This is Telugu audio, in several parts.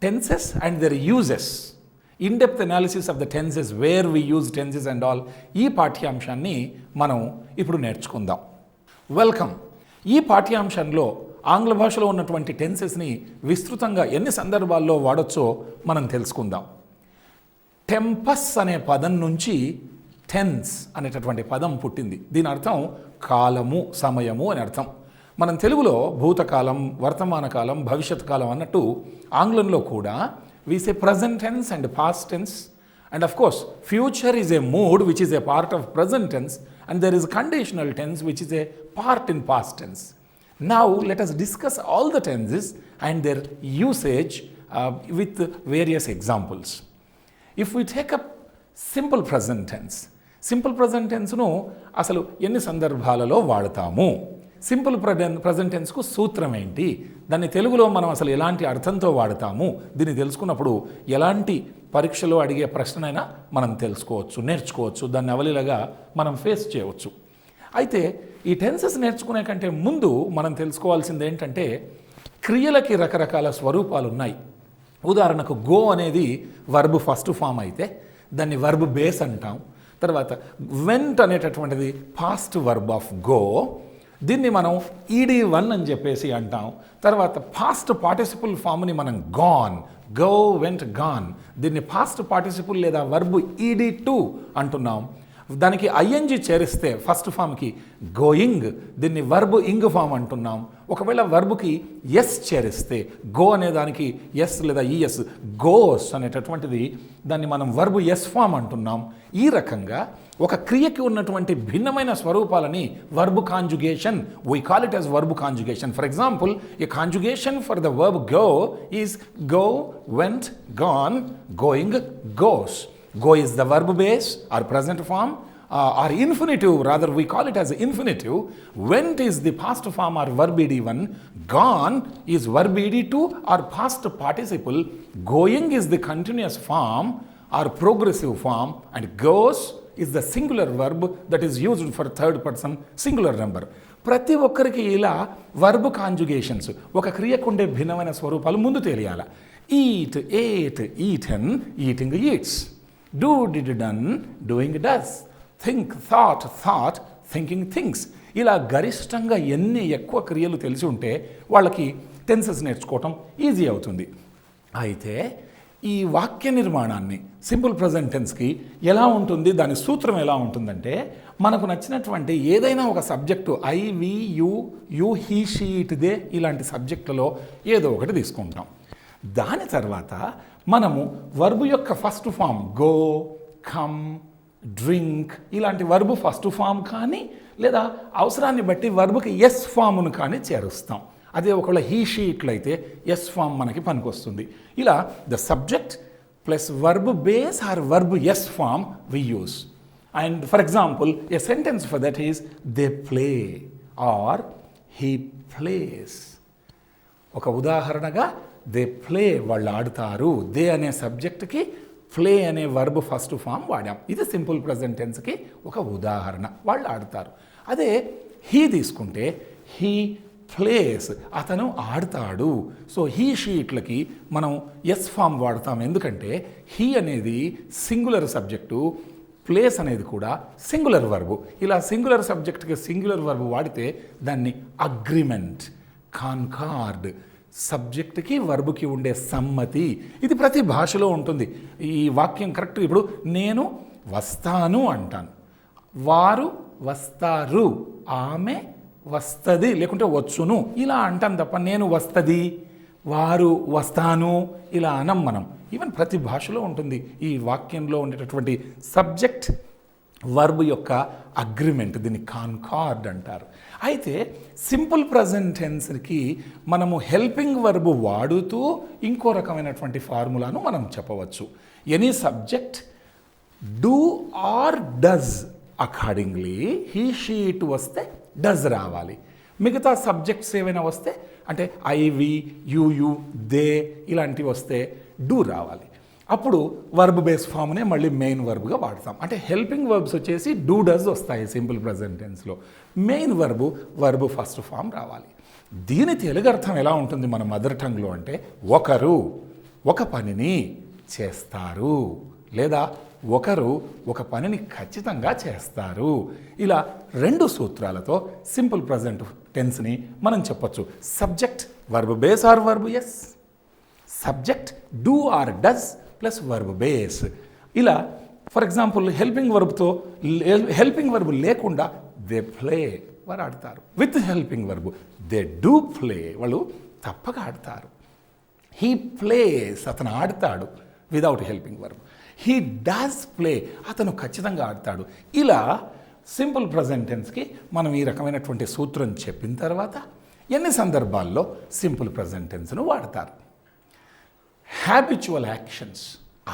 tenses and their uses, in-depth analysis of the tenses, where we use tenses and all, ఈ పాఠ్యాంశాన్ని మనం ఇప్పుడు నేర్చుకుందాం. వెల్కమ్. ఈ పాఠ్యాంశంలో ఆంగ్ల భాషలో ఉన్నటువంటి టెన్సెస్ని విస్తృతంగా ఎన్ని సందర్భాల్లో వాడొచ్చో మనం తెలుసుకుందాం. టెంపస్ అనే పదం నుంచి టెన్స్ అనేటటువంటి పదం పుట్టింది. దీని అర్థం కాలము, సమయము అని అర్థం. మనం తెలుగులో భూతకాలం, వర్తమాన కాలం, భవిష్యత్ కాలం అన్నట్టు ఆంగ్లంలో కూడా we say present tense and past tense, and of course future is a mood which is a part of present tense, and there is conditional tense which is a part in past tense. Now let us discuss all the tenses and their usage with various examples. If we take up simple present tense, simple present టెన్స్ను అసలు ఎన్ని సందర్భాలలో వాడతాము, సింపుల్ ప్రజెంట్ టెన్స్కు సూత్రం ఏంటి, దాన్ని తెలుగులో మనం అసలు ఎలాంటి అర్థంతో వాడతాము, దీన్ని తెలుసుకున్నప్పుడు ఎలాంటి పరీక్షలో అడిగే ప్రశ్ననైనా మనం తెలుసుకోవచ్చు, నేర్చుకోవచ్చు, దాన్ని అవలీలగా మనం ఫేస్ చేయవచ్చు. అయితే ఈ టెన్సెస్ నేర్చుకునే కంటే ముందు మనం తెలుసుకోవాల్సింది ఏంటంటే క్రియలకి రకరకాల స్వరూపాలు ఉన్నాయి. ఉదాహరణకు గో అనేది వర్బ్ ఫస్ట్ ఫామ్ అయితే దాన్ని వర్బ్ బేస్ అంటాం. తర్వాత వెంట్ అనేటటువంటిది పాస్ట్ వర్బ్ ఆఫ్ గో, దీన్ని మనం ED1 అని చెప్పేసి అంటాం. తర్వాత పాస్ట్ పార్టిసిపుల్ ఫామ్ని మనం గాన్, గో వెంట్ గాన్, దీన్ని పాస్ట్ పార్టిసిపుల్ లేదా వర్బ్ ED2 అంటున్నాం. దానికి ING చేరిస్తే ఫస్ట్ ఫామ్కి గోయింగ్, దీన్ని వర్బ్ ఇంగ్ ఫామ్ అంటున్నాం. ఒకవేళ వర్బ్కి ఎస్ చేరిస్తే గో అనే దానికి ఎస్ లేదా ES, గోస్ అనేటటువంటిది దాన్ని మనం వర్బ్ ఎస్ ఫామ్ అంటున్నాం. ఈ రకంగా ఒక క్రియకి ఉన్నటువంటి భిన్నమైన స్వరూపాలని verb conjugation, we call it as verb conjugation. For example, a conjugation for the verb go is go, went, gone, going, goes. Go is the verb base or present form or infinitive, rather we call it as infinitive. Went is the past form or verb ED1. Gone is verb ED2 or past participle. Going is the continuous form or progressive form, and goes is the singular verb that is used for third person singular number. ప్రతి ఒక్కరికి ఇలా వర్బ్ కాంజుగేషన్స్, ఒక క్రియకుండే భిన్నమైన స్వరూపాలు ముందు తెలియాలి. Eat, ate, eaten, eating, eats. Do, did, done, doing, does. Think, thought, thinking, thinks. ఇలా గరిష్టంగా ఎన్ని ఎక్కువ క్రియలు తెలిసి ఉంటే వాళ్ళకి టెన్సెస్ నేర్చుకోవటం ఈజీ అవుతుంది. అయితే ఈ వాక్య నిర్మాణాన్ని సింపుల్ ప్రజెంట్ టెన్స్కి ఎలా ఉంటుంది, దాని సూత్రం ఎలా ఉంటుందంటే, మనకు నచ్చినటువంటి ఏదైనా ఒక subject I, we, you, he, she, it, they ఇలాంటి సబ్జెక్టులలో ఏదో ఒకటి తీసుకుంటాం. దాని తర్వాత మనము వర్బు యొక్క first form go, come, drink ఇలాంటి వర్బు ఫస్ట్ ఫామ్ కానీ లేదా అవసరాన్ని బట్టి వర్బుకి ఎస్ ఫామ్ను కానీ చేరుస్తాం. అదే ఒకవేళ హీ, షీ ఇట్లయితే ఎస్ ఫామ్ మనకి పనికొస్తుంది. ఇలా the subject plus verb base or verb S form we use. And for example a sentence for that is they play or he plays. ఒక ఉదాహరణగా దే ప్లే, వాళ్ళు ఆడుతారు. దే అనే సబ్జెక్ట్కి ప్లే అనే వర్బ్ ఫస్ట్ ఫామ్ వాడాం. ఇది సింపుల్ ప్రజెంట్ టెన్స్కి ఒక ఉదాహరణ, వాళ్ళు ఆడుతారు. అదే హీ తీసుకుంటే హీ ప్లేస్, అతను ఆడతాడు. సో హీ, షీట్లకి మనం ఎస్ ఫామ్ వాడతాం, ఎందుకంటే హీ అనేది సింగులర్ సబ్జెక్టు, ప్లేస్ అనేది కూడా సింగులర్ వర్బు. ఇలా సింగులర్ సబ్జెక్ట్కి సింగులర్ వర్బు వాడితే దాన్ని అగ్రిమెంట్, కాన్కార్డ్, సబ్జెక్ట్కి వర్బుకి ఉండే సమ్మతి, ఇది ప్రతి భాషలో ఉంటుంది. ఈ వాక్యం కరెక్ట్. ఇప్పుడు నేను వస్తాను అంటాను, వారు వస్తారు, ఆమె వస్తుంది లేకుంటే వచ్చును ఇలా అంటాం తప్ప నేను వస్తుంది, వారు వస్తాను ఇలా అనం మనం. ఈవెన్ ప్రతి భాషలో ఉంటుంది ఈ వాక్యంలో ఉండేటటువంటి సబ్జెక్ట్ వర్బ్ యొక్క అగ్రిమెంట్, దీన్ని కాన్కార్డ్ అంటారు. అయితే సింపుల్ ప్రజెంట్ టెన్స్కి మనము హెల్పింగ్ వర్బ్ వాడుతూ ఇంకో రకమైనటువంటి ఫార్ములాను మనం చెప్పవచ్చు. Any subject do or does accordingly he, she, it వస్తే డస్ రావాలి. మిగతా సబ్జెక్ట్స్ ఏవైనా వస్తే అంటే I, we, you, they ఇలాంటివి వస్తే డూ రావాలి. అప్పుడు వర్బ్ బేస్ ఫామ్నే మళ్ళీ మెయిన్ వర్బ్గా వాడతాం. అంటే హెల్పింగ్ వర్బ్స్ వచ్చేసి డూ, డస్ వస్తాయి సింపుల్ ప్రజెంట్ టెన్స్లో. మెయిన్ వర్బ్ ఫస్ట్ ఫామ్ రావాలి. దీని తెలుగు అర్థం ఎలా ఉంటుంది మన మదర్ టంగ్లో అంటే ఒకరు, ఒక పనిని చేస్తారు లేదా ఒకరు ఒక పనిని ఖచ్చితంగా చేస్తారు. ఇలా రెండు సూత్రాలతో సింపుల్ ప్రజెంట్ టెన్స్ని మనం చెప్పొచ్చు. Subject verb base or verb S, subject do or does plus verb base. ఇలా ఫర్ ఎగ్జాంపుల్ హెల్పింగ్ వర్బ్ లేకుండా దే ప్లే, వారు ఆడతారు. With helping verb they do play, వాళ్ళు తప్పక ఆడతారు. హీ ప్లేస్, అతను ఆడతాడు without helping verb. He does play, అతను ఖచ్చితంగా ఆడతాడు. ఇలా సింపుల్ ప్రజెంట్ టెన్స్కి మనం ఈ రకమైనటువంటి సూత్రం చెప్పిన తర్వాత ఎన్ని సందర్భాల్లో సింపుల్ ప్రజెంట్ టెన్స్ను వాడతారు. హ్యాబిచువల్ యాక్షన్స్,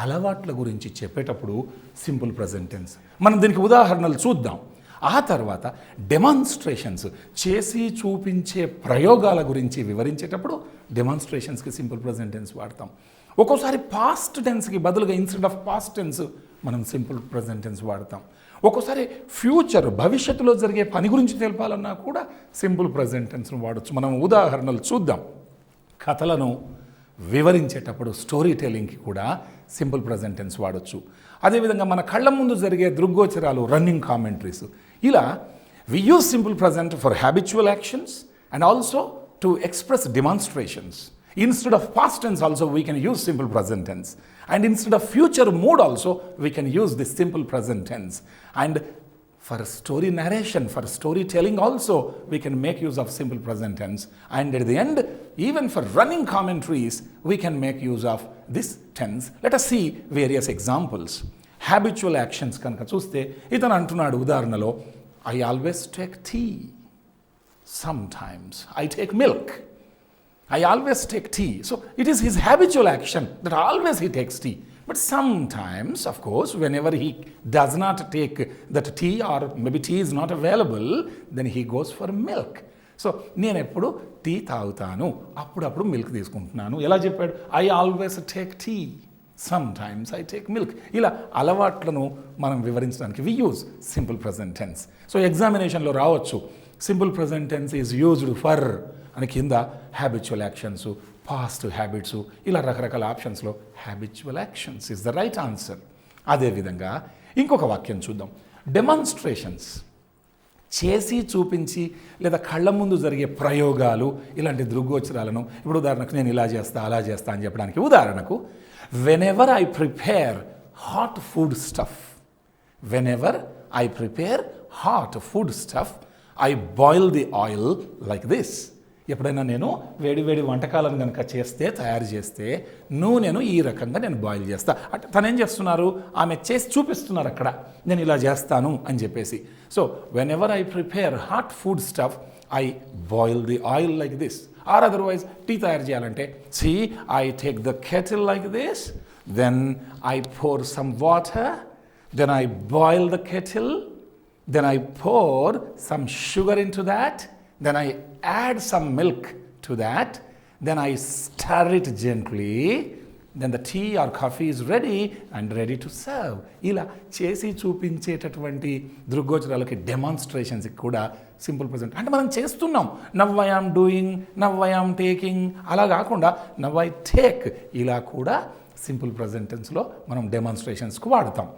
అలవాట్ల గురించి చెప్పేటప్పుడు సింపుల్ ప్రజెంట్ టెన్స్. మనం దీనికి ఉదాహరణలు చూద్దాం. ఆ తర్వాత డెమాన్స్ట్రేషన్స్, చేసి చూపించే ప్రయోగాల గురించి వివరించేటప్పుడు డెమాన్స్ట్రేషన్స్కి సింపుల్ ప్రజెంట్ టెన్స్ వాడతాం. ఒక్కోసారి పాస్ట్ టెన్స్కి బదులుగా ఇన్స్టెడ్ ఆఫ్ పాస్ట్ టెన్స్ మనం సింపుల్ ప్రజెంట్ టెన్స్ వాడతాం. ఒక్కోసారి ఫ్యూచర్, భవిష్యత్తులో జరిగే పని గురించి తెలపాలన్నా కూడా సింపుల్ ప్రజెంట్ టెన్స్ను వాడచ్చు. మనం ఉదాహరణలు చూద్దాం. కథలను వివరించేటప్పుడు స్టోరీ టెల్లింగ్కి కూడా సింపుల్ ప్రజెంట్ టెన్స్ వాడచ్చు. అదేవిధంగా మన కళ్ళ ముందు జరిగే దృగ్గోచరాలు, రన్నింగ్ కామెంటరీస్, ఇలా we use simple present for habitual actions and also to express demonstrations. Instead of past tense also we can use simple present tense, and instead of future mood also we can use this simple present tense. And for story narration, for storytelling also we can make use of simple present tense. And at the end, even for running commentaries we can make use of this tense. Let us see various examples. Habitual actions kanuka chuste itanu antunnadu udaharanalo, I always take tea, sometimes I take milk. I always take tea. So it is his habitual action that always he takes tea. But sometimes, of course, whenever he does not take that tea, or maybe tea is not available, then he goes for milk. So నేను ఎప్పుడు టీ తాగుతాను, అప్పుడప్పుడు మిల్క్ తీసుకుంటున్నాను. ఎలా చెప్పాడు? I always take tea, sometimes I take milk. ఇలా అలవాట్లను మనం వివరించడానికి we use simple present tense. So ఎగ్జామినేషన్లో రావచ్చు, simple present tense is used for అని కింద హ్యాబిచువల్ యాక్షన్స్, పాస్ట్ హ్యాబిట్స్, ఇలా రకరకాల ఆప్షన్స్లో habitual actions is the right answer. అదేవిధంగా ఇంకొక వాక్యం చూద్దాం. డెమాన్స్ట్రేషన్స్, చేసి చూపించి లేదా కళ్ళ ముందు జరిగే ప్రయోగాలు, ఇలాంటి దృగ్గోచరాలను, ఇప్పుడు ఉదాహరణకు నేను ఇలా చేస్తా అలా చేస్తా అని చెప్పడానికి ఉదాహరణకు, whenever I prepare hot food stuff, whenever I prepare hot food stuff I boil the oil like this. ఎప్పుడైనా నేను వేడి వేడి వంటకాలను కనుక తయారు చేస్తే నూనెను ఈ రకంగా నేను బాయిల్ చేస్తా. అంటే తను ఏం చేస్తున్నారు, ఆమె చేసి చూపిస్తున్నారు అక్కడ, నేను ఇలా చేస్తాను అని చెప్పేసి. So whenever I prepare hot food stuff I boil the oil like this. Or otherwise tea తయారు చేయాలంటే, see I take the kettle like this, then I pour some water, then I boil the kettle, then I pour some sugar into that, then I add some milk to that, then I stir it gently, then the tea or coffee is ready and ready to serve. ఇలా చేసి చూపించేటటువంటి దృగ్గోచరాలకి, డెమాన్స్ట్రేషన్స్కి కూడా సింపుల్ ప్రజెంట్ అంటే మనం చేస్తున్నాం. Now I am doing, now I am taking, అలా కాకుండా నవ్ ఐ టేక్, ఇలా కూడా సింపుల్ ప్రజెంట్ టెన్స్లో మనం డెమాన్స్ట్రేషన్స్కి వాడతాం.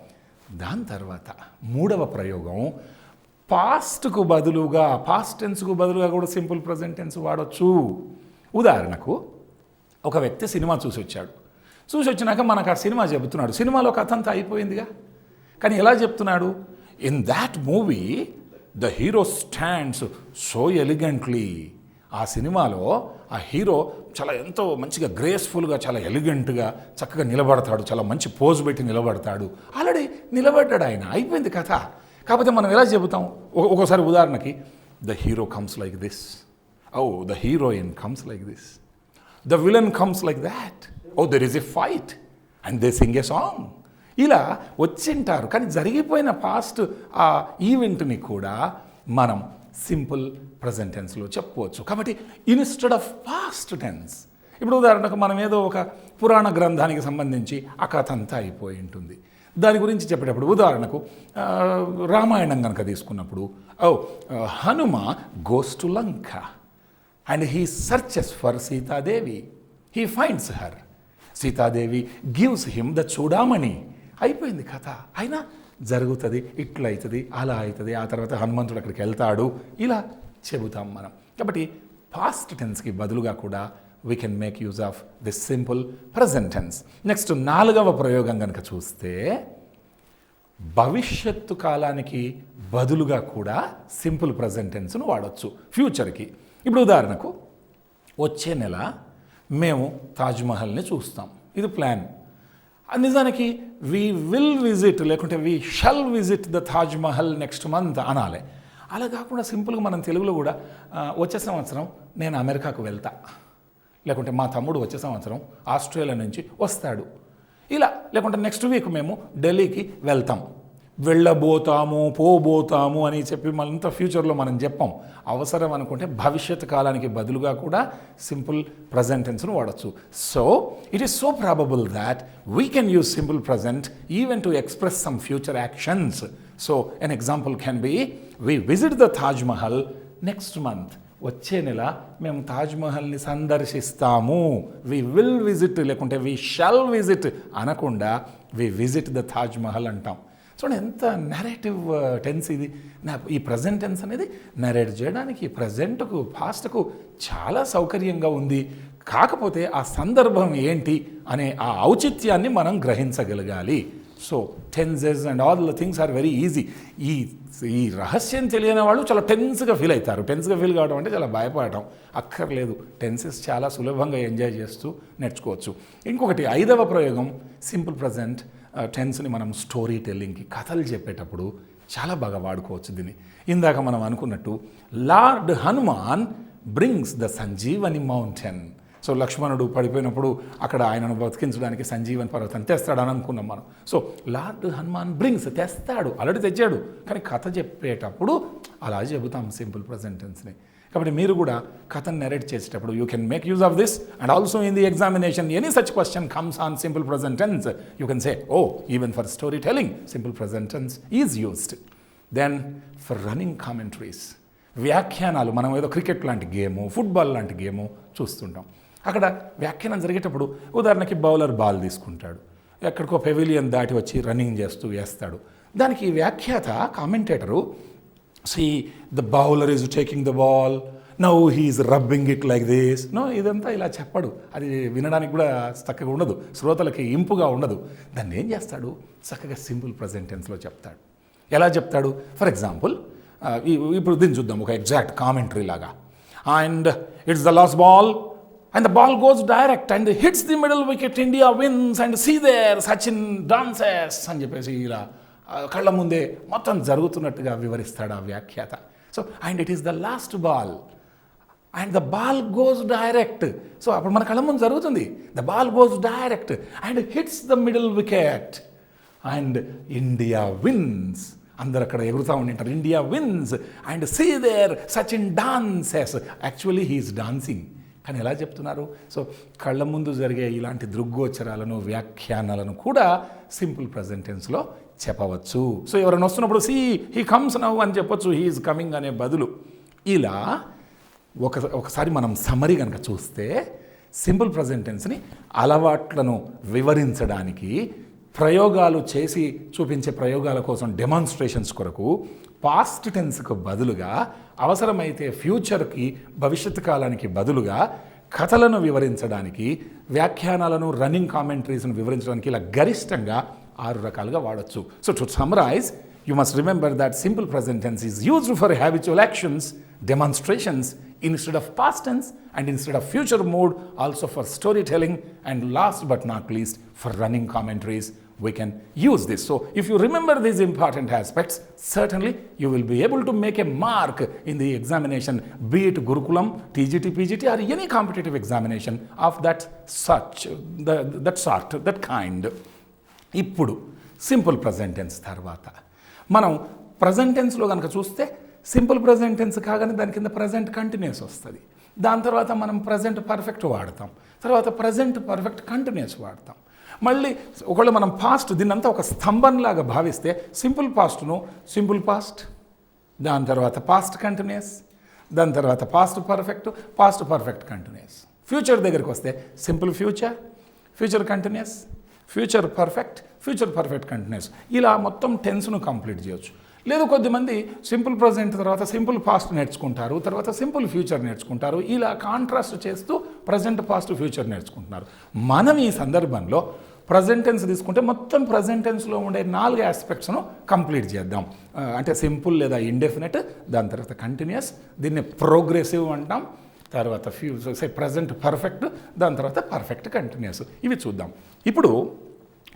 దాని తర్వాత మూడవ ప్రయోగం, పాస్ట్ టెన్స్కు బదులుగా కూడా సింపుల్ ప్రజెంట్ టెన్స్ వాడచ్చు. ఉదాహరణకు ఒక వ్యక్తి సినిమా చూసి వచ్చినాక మనకు ఆ సినిమా చెబుతున్నాడు. సినిమాలో కథ అంతా అయిపోయిందిగా, కానీ ఎలా చెప్తున్నాడు? In that movie the hero stands so ఎలిగెంట్లీ. ఆ సినిమాలో ఆ హీరో చాలా ఎంతో మంచిగా గ్రేస్ఫుల్గా, చాలా ఎలిగెంట్గా చక్కగా నిలబడతాడు, చాలా మంచి పోజ్ పెట్టి నిలబడతాడు. ఆల్రెడీ నిలబడ్డాడు ఆయన, అయిపోయింది కథ. కాకపోతే మనం ఎలా చెబుతాం? ఒక్కోసారి ఉదాహరణకి, the hero comes like this, or the heroine comes like this, the villain comes like that, or there is a fight and they sing a song. ఇలా వచ్చింటారు, కానీ జరిగిపోయిన పాస్ట్ ఆ ఈవెంట్ని కూడా మనం సింపుల్ ప్రజెంట్ టెన్స్లో చెప్పుకోవచ్చు. కాబట్టి ఇన్స్టెడ్ ఆఫ్ పాస్ట్ టెన్స్, ఇప్పుడు ఉదాహరణకు మనం ఏదో ఒక పురాణ గ్రంథానికి సంబంధించి ఆ కథ అంతా అయిపోయి ఉంటుంది, దాని గురించి చెప్పేటప్పుడు ఉదాహరణకు రామాయణం కనుక తీసుకున్నప్పుడు, Hanuma goes to Lanka and he searches for Sitadevi, he finds her. Sitadevi gives him the Chudamani. అయిపోయింది కథ. అయినా జరుగుతుంది, ఇట్లా అవుతుంది, అలా అవుతుంది, ఆ తర్వాత హనుమంతుడు అక్కడికి వెళ్తాడు, ఇలా చెబుతాం మనం. కాబట్టి పాస్ట్ టెన్స్కి బదులుగా కూడా we can make use of this simple present tense. Next 4వ ప్రయోగం కనుక చూస్తే భవిష్యత్తు కాలానికి బదులుగా కూడా సింపుల్ ప్రజెంట్ టెన్స్ను వాడచ్చు ఫ్యూచర్కి. ఇప్పుడు ఉదాహరణకు వచ్చే నెల మేము తాజ్మహల్ని చూస్తాం, ఇది ప్లాన్. నిజానికి వీ విల్ విజిట్ లేకుంటే we shall visit the Taj Mahal next month అనాలి. అలా కాకుండా సింపుల్గా మనం తెలుగులో కూడా వచ్చే సంవత్సరం నేను అమెరికాకు వెళ్తా, లేకుంటే మా తమ్ముడు వచ్చే సంవత్సరం ఆస్ట్రేలియా నుంచి వస్తాడు, ఇలా. లేకుంటే నెక్స్ట్ వీక్ మేము ఢిల్లీకి వెళ్తాం. వెళ్ళబోతాము, పోబోతాము అని చెప్పి మనంతా ఫ్యూచర్లో మనం చెప్పాం. అవసరం అనుకుంటే భవిష్యత్ కాలానికి బదులుగా కూడా సింపుల్ ప్రజెంట్ టెన్స్ను వాడచ్చు. So it is so probable that we can use simple present even to express some future actions. So an example can be we visit the Taj Mahal next month. వచ్చే నెల మేము తాజ్మహల్ని సందర్శిస్తాము. వి విల్ విజిట్ లేకుంటే వి షల్ విజిట్ అనకుండా వి విజిట్ ద తాజ్మహల్ అంటాం. చూడండి ఎంత నెరేటివ్ టెన్స్ ఇది. ఈ ప్రజెంట్ టెన్స్ అనేది నెరేట్ చేయడానికి ప్రజెంట్కు పాస్ట్కు చాలా సౌకర్యంగా ఉంది. కాకపోతే ఆ సందర్భం ఏంటి అనే ఆ ఔచిత్యాన్ని మనం గ్రహించగలగాలి. So tenses and all the things are very easy. ఈ రహస్యం తెలియని వాళ్ళు చాలా టెన్స్గా ఫీల్ అవుతారు. టెన్స్గా ఫీల్ కావడం అంటే చాలా భయపడటం అక్కర్లేదు. టెన్సెస్ చాలా సులభంగా ఎంజాయ్ చేస్తూ నేర్చుకోవచ్చు. ఇంకొకటి 5వ ప్రయోగం సింపుల్ ప్రజెంట్ టెన్స్ని మనం స్టోరీ టెల్లింగ్కి, కథలు చెప్పేటప్పుడు చాలా బాగా వాడుకోవచ్చు దీన్ని. ఇందాక మనం అనుకున్నట్టు lord Hanuman brings the Sanjeevani mountain. So లక్ష్మణుడు పడిపోయినప్పుడు అక్కడ ఆయనను బతికించడానికి సంజీవని పర్వతం తెస్తాడని అనుకున్నాం మనం. సో లార్డ్ హనుమాన్ బ్రింగ్స్, తెస్తాడు, ఆల్రెడీ తెచ్చాడు. కానీ కథ చెప్పేటప్పుడు అలా చెబుతాం సింపుల్ ప్రజెంట్ టెన్స్ని. కాబట్టి మీరు కూడా కథను నెరేట్ చేసేటప్పుడు you can make use of this. And also in the examination any such question comes on simple present tense, you can say oh even for story telling simple present tense is used. Then for running commentaries, వ్యాఖ్యానాలు. మనం ఏదో క్రికెట్ లాంటి గేము, ఫుట్బాల్ లాంటి గేము చూస్తుంటాం. అక్కడ వ్యాఖ్యానం జరిగేటప్పుడు ఉదాహరణకి బౌలర్ బాల్ తీసుకుంటాడు, ఎక్కడికో పెవిలియన్ దాటి వచ్చి రన్నింగ్ చేస్తూ వేస్తాడు. దానికి వ్యాఖ్యాత కామెంటేటరు see the bowler is taking the ball, now he is rubbing it like this. No, ఇదంతా ఇలా చెప్పడు. అది వినడానికి కూడా చక్కగా ఉండదు, శ్రోతలకి ఇంపుగా ఉండదు. దాన్ని ఏం చేస్తాడు, చక్కగా సింపుల్ ప్రజెంట్ టెన్స్లో చెప్తాడు. ఎలా చెప్తాడు? ఫర్ ఎగ్జాంపుల్ ఇప్పుడు దీన్ని చూద్దాం, ఒక ఎగ్జాక్ట్ కామెంటరీ లాగా. And it's the last ball and the ball goes direct and hits the middle wicket, India wins and see there Sachin dances అని చెప్పేసి ఇలా కళ్ళ ముందే మొత్తం జరుగుతున్నట్టుగా వివరిస్తాడు ఆ వ్యాఖ్యాత. So and it is the last ball and the ball goes direct. So అప్పుడు మన కళ్ళ ముందు జరుగుతుంది, the ball goes direct and hits the middle wicket and India wins. అందరు అక్కడ ఎగురుతూ ఉండింటారు, India wins and see there Sachin dances. Actually he is dancing, కానీ ఎలా చెప్తున్నారు? సో కళ్ళ ముందు జరిగే ఇలాంటి దృగ్గోచరాలను, వ్యాఖ్యానాలను కూడా సింపుల్ ప్రజెంట్ టెన్స్లో చెప్పవచ్చు. సో ఎవరైనా వస్తున్నప్పుడు సీ హీ కమ్స్ నౌ అని చెప్పొచ్చు, హీ ఈజ్ కమింగ్ అనే బదులు. ఇలా ఒకసారి మనం సమ్మరీ కనుక చూస్తే సింపుల్ ప్రజెంట్ టెన్స్ని అలవాట్లను వివరించడానికి, ప్రయోగాలు చేసి చూపించే ప్రయోగాల కోసం, డెమాన్స్ట్రేషన్స్ కొరకు పాస్ట్ టెన్స్కు బదులుగా, అవసరమైతే ఫ్యూచర్కి, భవిష్యత్తు కాలానికి బదులుగా కథలను వివరించడానికి, వ్యాఖ్యానాలను, రన్నింగ్ కామెంటరీస్ను వివరించడానికి ఇలా గరిష్టంగా 6 రకాలుగా వాడచ్చు. So to summarise, you must remember that simple present tense is used for habitual actions, demonstrations, instead of past tense, and instead of future mode, also for storytelling, and last but not least, for running commentaries, we can use this. So if you remember these important aspects, certainly you will be able to make a mark in the examination, be it Gurukulam, TGT, PGT, or any competitive examination of that kind. ఇప్పుడు సింపుల్ ప్రజెంట్ టెన్స్ తర్వాత మనం ప్రజెంట్ టెన్స్లో కనుక చూస్తే సింపుల్ ప్రజెంట్ టెన్స్ కాగానే దాని కింద ప్రజెంట్ కంటిన్యూస్ వస్తుంది. దాని తర్వాత మనం ప్రజెంట్ పర్ఫెక్ట్ వాడతాం, తర్వాత ప్రజెంట్ పర్ఫెక్ట్ కంటిన్యూస్ వాడతాం. మళ్ళీ ఒకవేళ మనం పాస్ట్ దీన్నంతా ఒక స్తంభంలాగా భావిస్తే సింపుల్ పాస్ట్ను సింపుల్ పాస్ట్, దాని తర్వాత పాస్ట్ కంటిన్యూస్, దాని తర్వాత పాస్ట్ పర్ఫెక్ట్ కంటిన్యూస్. ఫ్యూచర్ దగ్గరికి వస్తే simple future, future continuous, future perfect, future perfect continuous, ఇలా మొత్తం టెన్స్ను కంప్లీట్ చేయొచ్చు. లేదు కొద్దిమంది సింపుల్ ప్రజెంట్ తర్వాత సింపుల్ పాస్ట్ నేర్చుకుంటారు, తర్వాత సింపుల్ ఫ్యూచర్ నేర్చుకుంటారు, ఇలా కాంట్రాస్ట్ చేస్తూ ప్రజెంట్ పాస్ట్ ఫ్యూచర్ నేర్చుకుంటున్నారు. మనం ఈ సందర్భంలో ప్రజెంట్ టెన్స్ తీసుకుంటే మొత్తం ప్రజెంట్ టెన్స్లో ఉండే 4 ఆస్పెక్ట్స్ను కంప్లీట్ చేద్దాం. అంటే సింపుల్ లేదా ఇండెఫినెట్, దాని తర్వాత కంటిన్యూస్, దీన్ని ప్రోగ్రెసివ్ అంటాం, తర్వాత ఫ్యూచర్ ప్రజెంట్ పర్ఫెక్ట్, దాని తర్వాత పర్ఫెక్ట్ కంటిన్యూస్. ఇవి చూద్దాం. ఇప్పుడు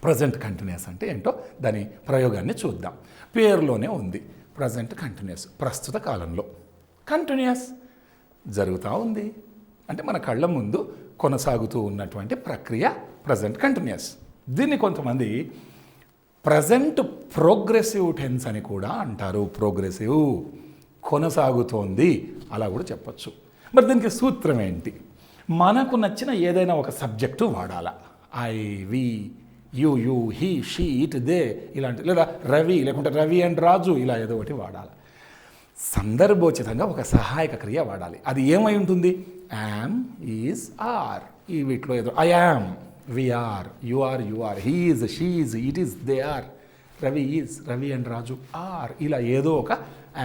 ప్రజెంట్ కంటిన్యూస్ అంటే ఏంటో దాని ప్రయోగాన్ని చూద్దాం. పేరులోనే ఉంది ప్రజెంట్ కంటిన్యూస్, ప్రస్తుత కాలంలో కంటిన్యూస్ జరుగుతూ ఉంది అంటే మన కళ్ళ ముందు కొనసాగుతూ ఉన్నటువంటి ప్రక్రియ ప్రజెంట్ కంటిన్యూస్. దీన్ని కొంతమంది ప్రజెంట్ ప్రోగ్రెసివ్ టెన్స్ అని కూడా అంటారు. ప్రోగ్రెసివ్, కొనసాగుతోంది అలా కూడా చెప్పచ్చు. మరి దీనికి సూత్రం ఏంటి? మనకు నచ్చిన ఏదైనా ఒక సబ్జెక్టు వాడాలా. I, we, you, he, she, it, they ఇలాంటి, లేదా రవి లేకుంటే రవి అండ్ రాజు, ఇలా ఏదో ఒకటి వాడాలి. సందర్భోచితంగా ఒక సహాయక క్రియ వాడాలి. అది ఏమై ఉంటుంది? Am, is, are. ఈ వీటిలో ఏదో I am, we are, you are, he is, she is, it is, they are, Ravi is, Ravi and Raju are. ఇలా ఏదో ఒక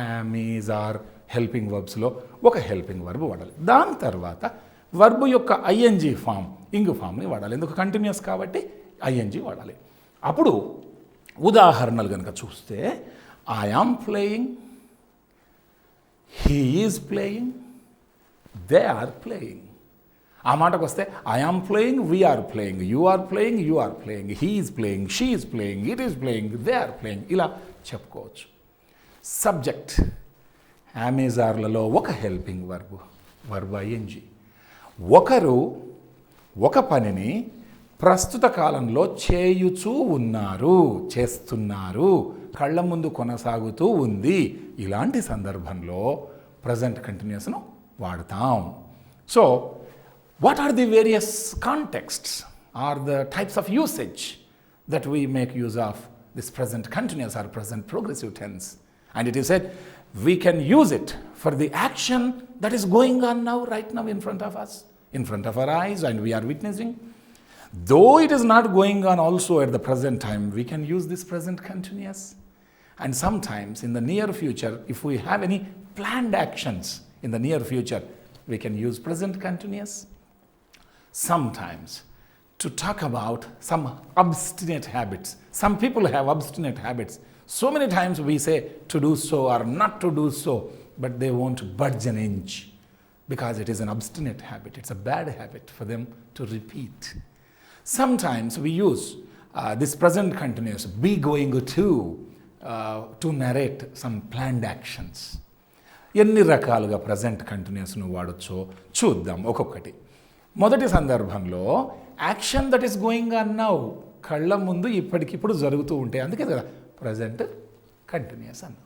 యామ్, ఈజ్, ఆర్ హెల్పింగ్ వర్బ్స్లో ఒక హెల్పింగ్ వర్బ్ వాడాలి. దాని తర్వాత వర్బ్ యొక్క ఐఎన్జీ ఫామ్, ఇంగ్ ఫామ్ని వాడాలి. ఎందుకు? కంటిన్యూస్ కాబట్టి ఐఎన్జీ వాడాలి. అప్పుడు ఉదాహరణలు కనుక చూస్తే I am playing, he is playing, they are playing. ఆ మాటకు వస్తే I am playing, we are playing, you are playing, you are playing, he is playing, she is playing, it is playing, they are playing, ఇలా చెప్పుకోవచ్చు. సబ్జెక్ట్ అమెజార్లలో ఒక హెల్పింగ్ వర్బ్ ఐఎన్జీ. ఒకరు ఒక పనిని ప్రస్తుత కాలంలో చేయుచూ ఉన్నారు, చేస్తున్నారు, కళ్ళ ముందు కొనసాగుతూ ఉంది. ఇలాంటి సందర్భంలో ప్రజెంట్ కంటిన్యూస్ను వాడతాం. So what are the various contexts or the types of usage that we make use of this present continuous or present progressive tense? And it is said we can use it for the action that is going on now, right now in front of us, in front of our eyes, and we are witnessing. Though it is not going on also at the present time, we can use this present continuous. And sometimes in the near future, if we have any planned actions in the near future, we can use present continuous. Sometimes to talk about some obstinate habits. Some people have obstinate habits. So many times we say to do so or not to do so, but they won't budge an inch because it is an obstinate habit. It's a bad habit for them to repeat. Sometimes we use this present continuous, be going to narrate some planned actions. ఎన్ని రకాలుగా ప్రజెంట్ కంటిన్యూస్ను వాడొచ్చో చూద్దాం ఒక్కొక్కటి. మొదటి సందర్భంలో action that is going on now, కళ్ళ ముందు ఇప్పటికిప్పుడు జరుగుతూ ఉంటే, అందుకే కదా ప్రజెంట్ కంటిన్యూస్ అన్న.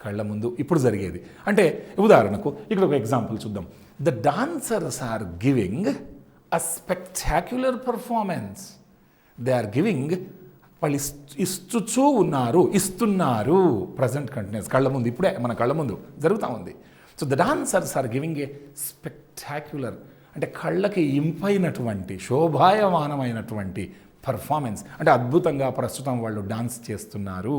కళ్ళ ముందు ఇప్పుడు జరిగేది అంటే, ఉదాహరణకు ఇక్కడ ఒక ఎగ్జాంపుల్ చూద్దాం. The dancers are giving a spectacular performance. They are giving, వాళ్ళు ఇస్తూ ఉన్నారు, ఇస్తున్నారు. ప్రజెంట్ కంటిన్యూస్, కళ్ళ ముందు, ఇప్పుడే మన కళ్ళ ముందు జరుగుతూ ఉంది. So the dancers are giving a spectacular అంటే కళ్ళకి ఇంపైనటువంటి, శోభాయమానమైనటువంటి పర్ఫార్మెన్స్ అంటే అద్భుతంగా ప్రస్తుతం వాళ్ళు డాన్స్ చేస్తున్నారు.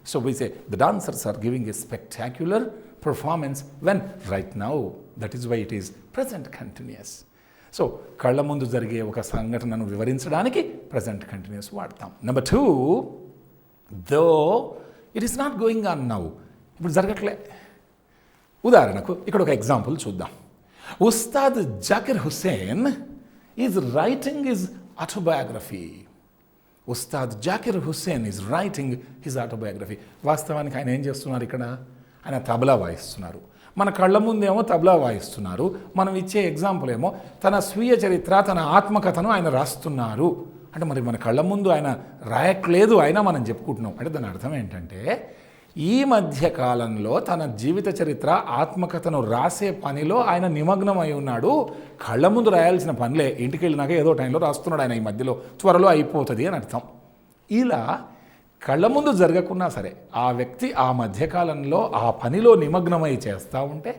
So we say the dancers are giving a spectacular performance when right now. That is why it is present continuous. So కళ్ళ ముందు జరిగే ఒక సంఘటనను వివరించడానికి ప్రజెంట్ కంటిన్యూస్ వాడతాం. Number 2, though it is not going on now, ఇప్పుడు జరగట్లే. ఉదాహరణకు ఇక్కడ ఒక ఎగ్జాంపుల్ చూద్దాం. Ustad Zakir Hussain is writing his autobiography. Ustad Zakir Hussain is writing his autobiography. వాస్తవానికి ఆయన ఏం చేస్తున్నారు? ఇక్కడ ఆయన తబలా వాయిస్తున్నారు. మన కళ్ళ ముందేమో తబలా వాయిస్తున్నారు. మనం ఇచ్చే ఎగ్జాంపుల్ ఏమో తన స్వీయ చరిత్ర, తన ఆత్మకథను ఆయన రాస్తున్నారు. అంటే మరి మన కళ్ళ ముందు ఆయన రాయట్లేదు, అయినా మనం చెప్పుకుంటున్నాం. అంటే దాని అర్థం ఏంటంటే, ఈ మధ్య కాలంలో తన జీవిత చరిత్ర, ఆత్మకథను రాసే పనిలో ఆయన నిమగ్నమై ఉన్నాడు. కళ్ళ ముందు రాయాల్సిన పనిలే, ఇంటికి వెళ్ళినాక ఏదో టైంలో రాస్తున్నాడు ఆయన. ఈ మధ్యలో త్వరలో అయిపోతుంది అని అర్థం. ఇలా కళ్ళ ముందు జరగకున్నా సరే ఆ వ్యక్తి ఆ మధ్యకాలంలో ఆ పనిలో నిమగ్నమై చేస్తూ ఉంటే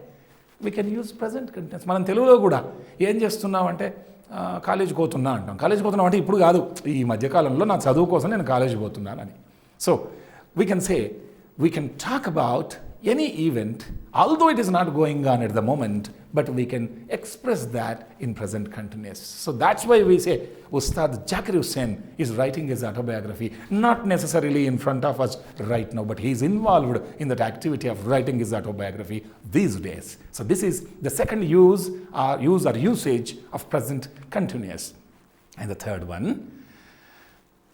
we can use present continuous. మనం తెలుగులో కూడా ఏం చేస్తున్నామంటే, కాలేజీకి పోతున్నా అంటాం. కాలేజీకి పోతున్నా అంటే ఇప్పుడు కాదు, ఈ మధ్యకాలంలో నా చదువు కోసం నేను కాలేజీకి పోతున్నానని. So we can say, we can talk about any event, although it is not going on at the moment, but we can express that in present continuous. So that's why we say 𝗧𝗦𝗔𝗧 is writing his autobiography, not necessarily in front of us right now, but he is involved in that activity of writing his autobiography these days. So this is the second use or usage of present continuous. And the third one,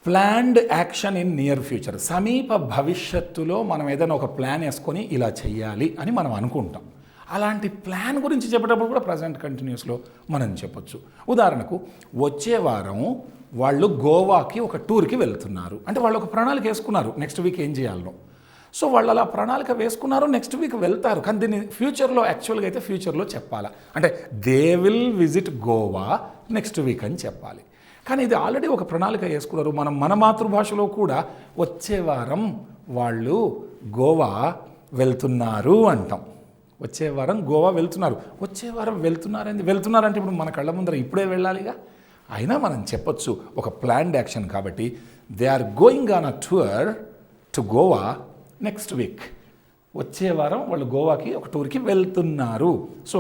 planned action in near future. సమీప భవిష్యత్తులో మనం ఏదైనా ఒక ప్లాన్ వేసుకొని ఇలా చెయ్యాలి అని మనం అనుకుంటాం. అలాంటి ప్లాన్ గురించి చెప్పేటప్పుడు కూడా ప్రజెంట్ కంటిన్యూస్లో మనం చెప్పొచ్చు. ఉదాహరణకు వచ్చే వారం వాళ్ళు గోవాకి ఒక టూర్కి వెళ్తున్నారు అంటే వాళ్ళు ఒక ప్రణాళిక వేసుకున్నారు నెక్స్ట్ వీక్ ఏం చేయాలనో. సో వాళ్ళు అలా ప్రణాళిక వేసుకున్నారు, నెక్స్ట్ వీక్ వెళ్తారు. కానీ దీన్ని ఫ్యూచర్లో యాక్చువల్గా అయితే ఫ్యూచర్లో చెప్పాలా అంటే they will visit Goa next week అని చెప్పాలి. కానీ ఇది ఆల్రెడీ ఒక ప్రణాళిక వేసుకున్నారు. మనం మన మాతృభాషలో కూడా వచ్చే వారం వాళ్ళు గోవా వెళ్తున్నారు అంటాం. వచ్చే వారం గోవా వెళ్తున్నారు. వచ్చే వారం వెళ్తున్నారంటే ఇప్పుడు మన కళ్ళ ముందర ఇప్పుడే వెళ్ళాలిగా. అయినా మనం చెప్పొచ్చు ఒక ప్లాన్డ్ యాక్షన్ కాబట్టి they are going on a tour to Goa next week. వచ్చే వారం వాళ్ళు గోవాకి ఒక టూర్కి వెళ్తున్నారు. సో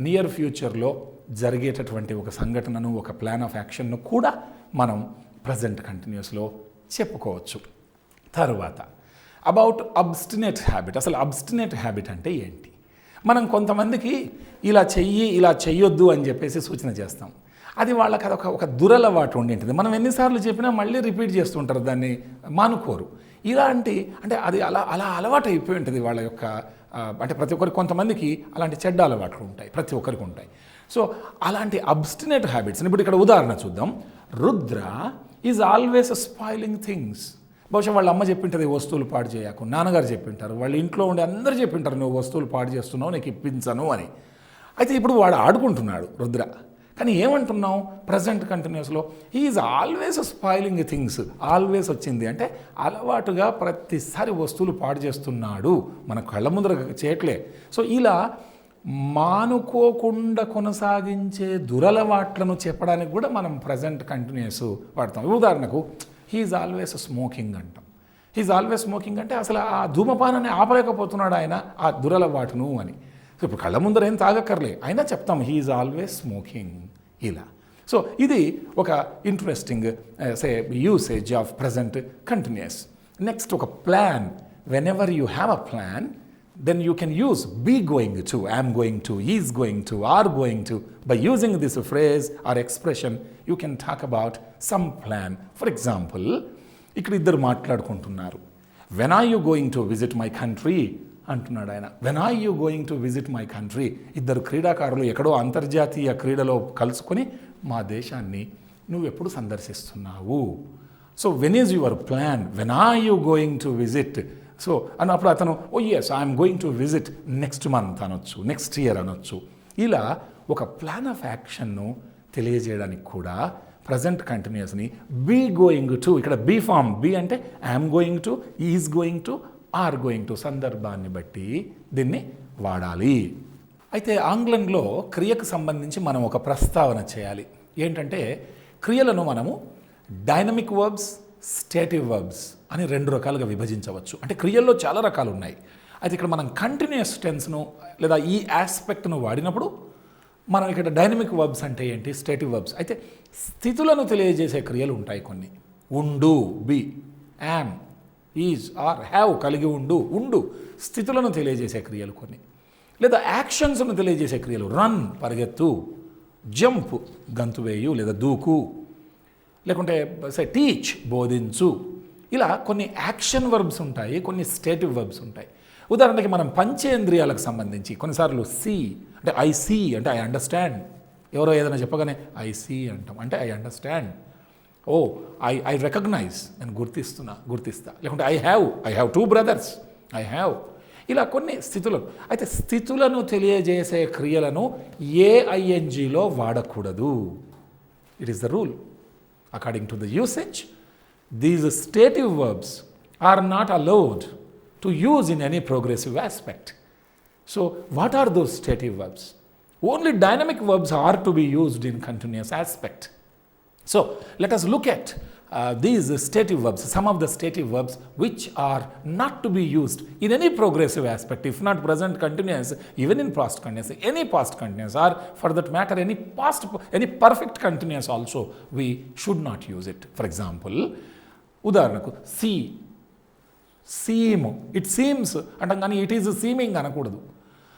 నియర్ ఫ్యూచర్లో జరిగేటటువంటి ఒక సంఘటనను, ఒక ప్లాన్ ఆఫ్ యాక్షన్ను కూడా మనం ప్రజెంట్ కంటిన్యూస్లో చెప్పుకోవచ్చు. తర్వాత అబౌట్ అబ్స్టినేట్ హ్యాబిట్. అసలు అబ్స్టినేట్ హ్యాబిట్ అంటే ఏంటి? మనం కొంతమందికి ఇలా చెయ్యొద్దు అని చెప్పేసి సూచన చేస్తాం. అది వాళ్ళకి అదొక ఒక దురలవాటు ఉండింటుంది. మనం ఎన్నిసార్లు చెప్పినా మళ్ళీ రిపీట్ చేస్తుంటారు, దాన్ని మానుకోరు. ఇలాంటి అంటే అది అలా అలవాటు అయిపోయి ఉంటుంది వాళ్ళ యొక్క అంటే ప్రతి ఒక్కరికి కొంతమందికి అలాంటి చెడ్డ అలవాట్లు ఉంటాయి, ప్రతి ఒక్కరికి ఉంటాయి. సో అలాంటి అబ్స్టినేట్ హ్యాబిట్స్ని ఇప్పుడు ఇక్కడ ఉదాహరణ చూద్దాం. Rudra is always spoiling things. బహుశా వాళ్ళ అమ్మ చెప్పింటుంది వస్తువులు పాడు చేయకు, నాన్నగారు చెప్పింటారు, వాళ్ళ ఇంట్లో ఉండి అందరూ చెప్పింటారు నువ్వు వస్తువులు పాడు చేస్తున్నావు, నీకు ఇప్పించను అని. అయితే ఇప్పుడు వాడు ఆడుకుంటున్నాడు రుద్ర, కానీ ఏమంటున్నావు ప్రజెంట్ కంటిన్యూస్లో is always spoiling things. Always వచ్చింది అంటే అలవాటుగా ప్రతిసారి వస్తువులు పాడు చేస్తున్నాడు, మన కళ్ళ ముందర చేయట్లే. సో ఇలా మానుకోకుండా కొనసాగించే దురలవాట్లను చెప్పడానికి కూడా మనం ప్రజెంట్ కంటిన్యూస్ వాడతాం. ఉదాహరణకు హీఈస్ ఆల్వేస్ స్మోకింగ్ అంటాం. హీఈస్ ఆల్వేస్ స్మోకింగ్ అంటే అసలు ఆ ధూమపానాన్ని ఆపలేకపోతున్నాడు ఆయన ఆ దురలవాటును అని. సో ఇప్పుడు కళ్ళ ముందర ఏం తాగక్కర్లే అయినా చెప్తాం హీఈస్ ఆల్వేస్ స్మోకింగ్ ఇలా. సో ఇది ఒక interesting usage of present continuous. Next ఒక plan. Whenever you have a plan, then you can use be going to, am going to, is going to, are going to. By using this phrase or expression, you can talk about some plan. For example, ఇక్కడ ఇద్దరు మాట్లాడుకుంటున్నారు. When are you going to visit my country అంటున్నాడు ఆయన. When are you going to visit my country? ఇద్దరు క్రీడాకారులు ఎక్కడో అంతర్జాతీయ క్రీడలో కలుసుకొని మా దేశాన్ని నువ్వు ఎప్పుడు సందర్శిస్తున్నావు. So when is your plan? When are you going to visit? So అన్నప్పుడు అతను yes I'm going to visit next month అనొచ్చు, నెక్స్ట్ ఇయర్ అనొచ్చు. ఇలా ఒక ప్లాన్ ఆఫ్ యాక్షన్ను తెలియజేయడానికి కూడా ప్రజెంట్ కంటిన్యూస్ని బీ గోయింగ్ టు, ఇక్కడ బీ ఫామ్, బీ అంటే I'm going to, is going to, are going to, సందర్భాన్ని బట్టి దీన్ని వాడాలి. అయితే ఆంగ్లంలో క్రియకు సంబంధించి మనం ఒక ప్రస్తావన చేయాలి. ఏంటంటే క్రియలను మనము డైనమిక్ వర్బ్స్, స్టేటివ్ వర్బ్స్ అని రెండు రకాలుగా విభజించవచ్చు. అంటే క్రియల్లో చాలా రకాలు ఉన్నాయి. అయితే ఇక్కడ మనం కంటిన్యూస్ టెన్స్ను లేదా ఈ ఆస్పెక్ట్ను వాడినప్పుడు మనం ఇక్కడ డైనమిక్ వర్బ్స్ అంటే ఏంటి, స్టేటివ్ వర్బ్స్. అయితే స్థితులను తెలియజేసే క్రియలు ఉంటాయి కొన్ని. ఉండు, be, am, is, are, have కలిగి ఉండు స్థితులను తెలియజేసే క్రియలు కొన్ని. లేదా యాక్షన్స్ను తెలియజేసే క్రియలు రన్ పరిగెత్తు, జంప్ గంతువేయు లేదా దూకు, లేకుంటే టీచ్ బోధించు. ఇలా కొన్ని యాక్షన్ వర్బ్స్ ఉంటాయి, కొన్ని స్టేటివ్ వర్బ్స్ ఉంటాయి. ఉదాహరణకి మనం పంచేంద్రియాలకు సంబంధించి కొన్నిసార్లు సీ అంటే ఐ సీ అంటే ఐ అండర్స్టాండ్. ఎవరో ఏదైనా చెప్పగానే ఐ సీ అంటాం అంటే I understand. Oh I recognise, నేను గుర్తిస్తా. లేకుంటే I have 2 brothers, I have. ఇలా కొన్ని స్థితులు. అయితే స్థితులను తెలియజేసే క్రియలను ఏఐఎన్జిలో వాడకూడదు. It is the rule. According to the usage, these stative verbs are not allowed to use in any progressive aspect. So, what are those stative verbs? Only dynamic verbs are to be used in continuous aspect. So let us look at these stative verbs, some of the stative verbs which are not to be used in any progressive aspect, if not present continuous, even in past continuous, any past continuous, or for that matter any perfect continuous also, we should not use it. For example, ఉదాహరణకు seem, it seems అంటాం కానీ it is seeming అనకూడదు.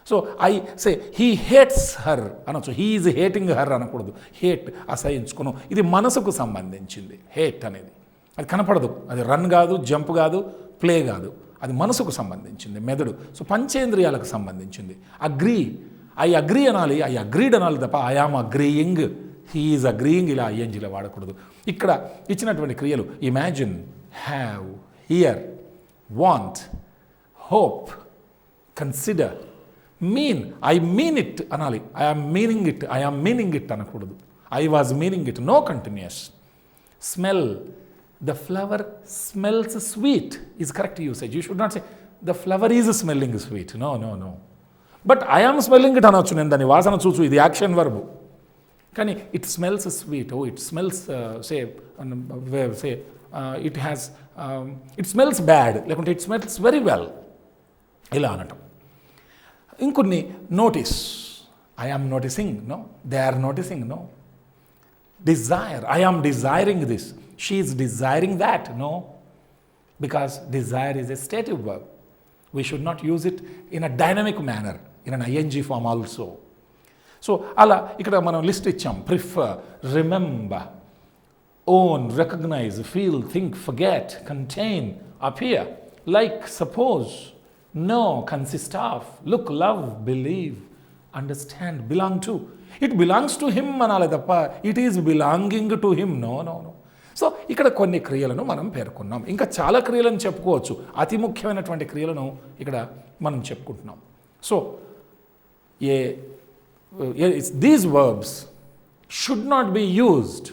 So I say he hates her అనొచ్చు, హీ ఈజ్ హేటింగ్ హర్ అనకూడదు. హేట్ అసహించుకును, ఇది మనసుకు సంబంధించింది. హేట్ అనేది అది కనపడదు, అది రన్ కాదు, జంప్ కాదు, ప్లే కాదు, అది మనసుకు సంబంధించింది, మెదడు. సో పంచేంద్రియాలకు సంబంధించింది. అగ్రీ, ఐ అగ్రీ అనాలి, ఐ అగ్రీడ్ అనాలి తప్ప I am agreeing, he is agreeing ఇలా ఐఎన్జీలో వాడకూడదు. ఇక్కడ ఇచ్చినటువంటి క్రియలు imagine, have, hear, want, hope, consider, mean, I mean it అనాలి, I am meaning it, I am meaning it అనకూడదు, I was meaning it, no continuous. Smell, the flower smells sweet is correct usage. You should not say the flower is smelling sweet, no no no. But I am smelling it అనొచ్చు, నేను దాని వాసన చూచు, ఇది యాక్షన్ వర్బ్. కానీ it smells sweet, oh it smells it has it smells bad, లేకుంటే ఇట్ స్మెల్స్ వెరీ వెల్ ఇలా అనటం. ఇంకొన్ని notice, I am noticing, no, they are noticing, no. Desire, I am desiring this, she is desiring that, no, because desire is a stative verb. We should not use it in a dynamic manner, in an ING form also. So అలా ఇక్కడ మనం లిస్ట్ ఇచ్చాం. Prefer, remember, own, recognise, feel, think, forget, contain, appear, like, suppose, know, consist of, look, love, believe, understand, belong to. It belongs to him అనాలి తప్ప it is belonging to him, no no no. So ఇక్కడ కొన్ని క్రియలను మనం పేర్కొన్నాం. ఇంకా చాలా క్రియలను చెప్పుకోవచ్చు, అతి ముఖ్యమైనటువంటి క్రియలను ఇక్కడ మనం చెప్పుకుంటున్నాం. So these verbs should not be used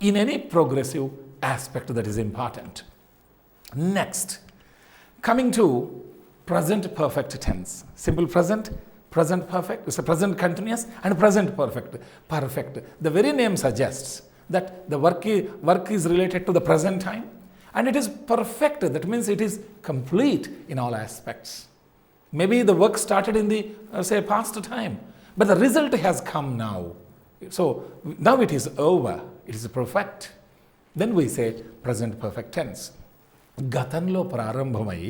in any progressive aspect, that is important. Next, coming to present perfect tense. Simple present, present perfect, it's a present continuous, and present perfect. Perfect, the very name suggests that the work is related to the present time, and it is perfect, that means it is complete in all aspects. Maybe the work started in the say past time, but the result has come now. So now it is over, it is perfect. Then we say present perfect tense. గతంలో ప్రారంభమై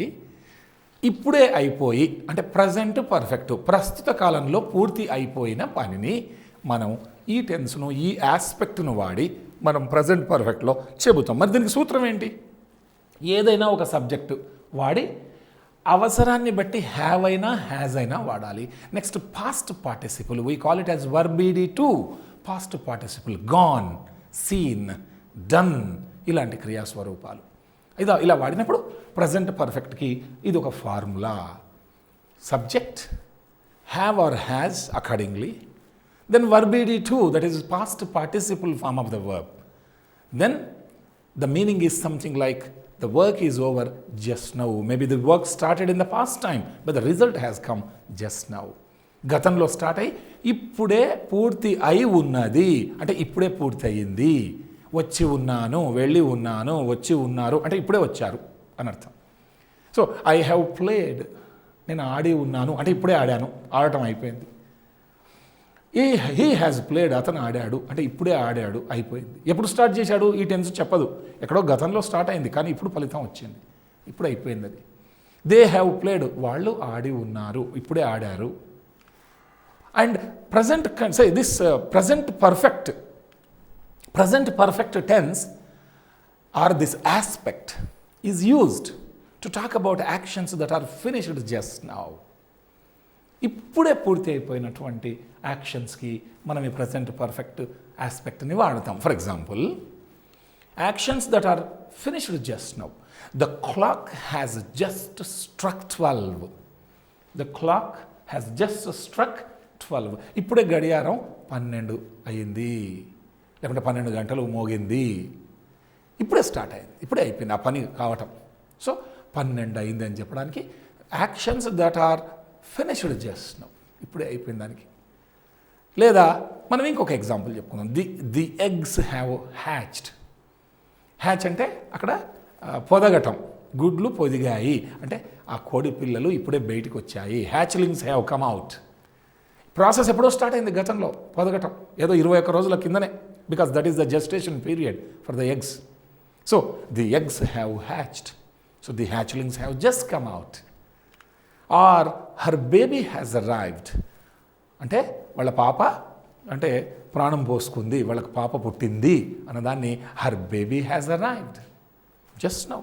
ఇప్పుడే అయిపోయి, అంటే ప్రజెంట్ పర్ఫెక్ట్, ప్రస్తుత కాలంలో పూర్తి అయిపోయిన పనిని మనం ఈ టెన్స్ను, ఈ ఆస్పెక్ట్ను వాడి మనం ప్రజెంట్ పర్ఫెక్ట్లో చెబుతాం. మరి దీనికి సూత్రం ఏంటి? ఏదైనా ఒక సబ్జెక్టు వాడి అవసరాన్ని బట్టి హ్యావ్ అయినా హ్యాజ్ అయినా వాడాలి. Next past participle, we call it as వర్బిడి2. Past participle, gone, seen, done ఇలాంటి క్రియాస్వరూపాలు ఇలా వాడినప్పుడు ప్రజెంట్ పర్ఫెక్ట్కి ఇది ఒక formula. Subject, have or has accordingly, then వర్బిడి2, that is past participle form of the verb. Then the meaning is something like the work is over just now. Maybe the work started in the past time, but the result has come just now. గతంలో స్టార్ట్ అయ్యి ఇప్పుడే పూర్తి అయి ఉన్నది, అంటే ఇప్పుడే పూర్తి అయ్యింది. వచ్చి ఉన్నాను, వెళ్ళి ఉన్నాను, వచ్చి ఉన్నారు అంటే ఇప్పుడే వచ్చారు అని అర్థం. సో ఐ హ్యావ్ ప్లేడ్, నేను ఆడి ఉన్నాను అంటే ఇప్పుడే ఆడాను, ఆడటం అయిపోయింది. హీ హ్యాజ్ ప్లేడ్, అతను ఆడాడు అంటే ఇప్పుడే ఆడాడు, అయిపోయింది. ఎప్పుడు స్టార్ట్ చేశాడు ఈ టెన్స్ చెప్పదు, ఎక్కడో గతంలో స్టార్ట్ అయింది కానీ ఇప్పుడు ఫలితం వచ్చింది, ఇప్పుడు అయిపోయింది అది. దే హ్యావ్ ప్లేడ్, వాళ్ళు ఆడి ఉన్నారు, ఇప్పుడే ఆడారు. And present say this present perfect tense or this aspect is used to talk about actions that are finished just now. ఇప్పుడే పూర్తి అయిపోయినటువంటి యాక్షన్స్కి మనం ఈ ప్రజెంట్ పర్ఫెక్ట్ ఆస్పెక్ట్ని వాడతాం. For example, actions that are finished just now. The clock has just struck 12. The clock has just struck 12. ఇప్పుడే గడియారం 12 అయ్యింది, లేకుంటే 12 గంటలు మోగింది, ఇప్పుడే స్టార్ట్ అయింది, ఇప్పుడే అయిపోయింది ఆ పని కావటం. సో 12 అయింది అని చెప్పడానికి actions that are finished just now, ఇప్పుడే అయిపోయింది దానికి. లేదా మనం ఇంకొక ఎగ్జాంపుల్ చెప్పుకుందాం. The eggs have hatched. Hatch అంటే అక్కడ పొదగటం, గుడ్లు పొదిగాయి అంటే ఆ కోడి పిల్లలు ఇప్పుడే బయటికి వచ్చాయి. Hatchlings have come out. Process ఎప్పుడో స్టార్ట్ అయింది గతంలో, పొదగటం ఏదో 21 రోజుల కిందనే, because that is the gestation period for the eggs. So the eggs have hatched. So the hatchlings have just come out. Or her baby has arrived అంటే వాళ్ళ పాప అంటే ప్రాణం పోసుకుంది, వాళ్ళకి పాప పుట్టింది అన్నదాన్ని her baby has arrived just now.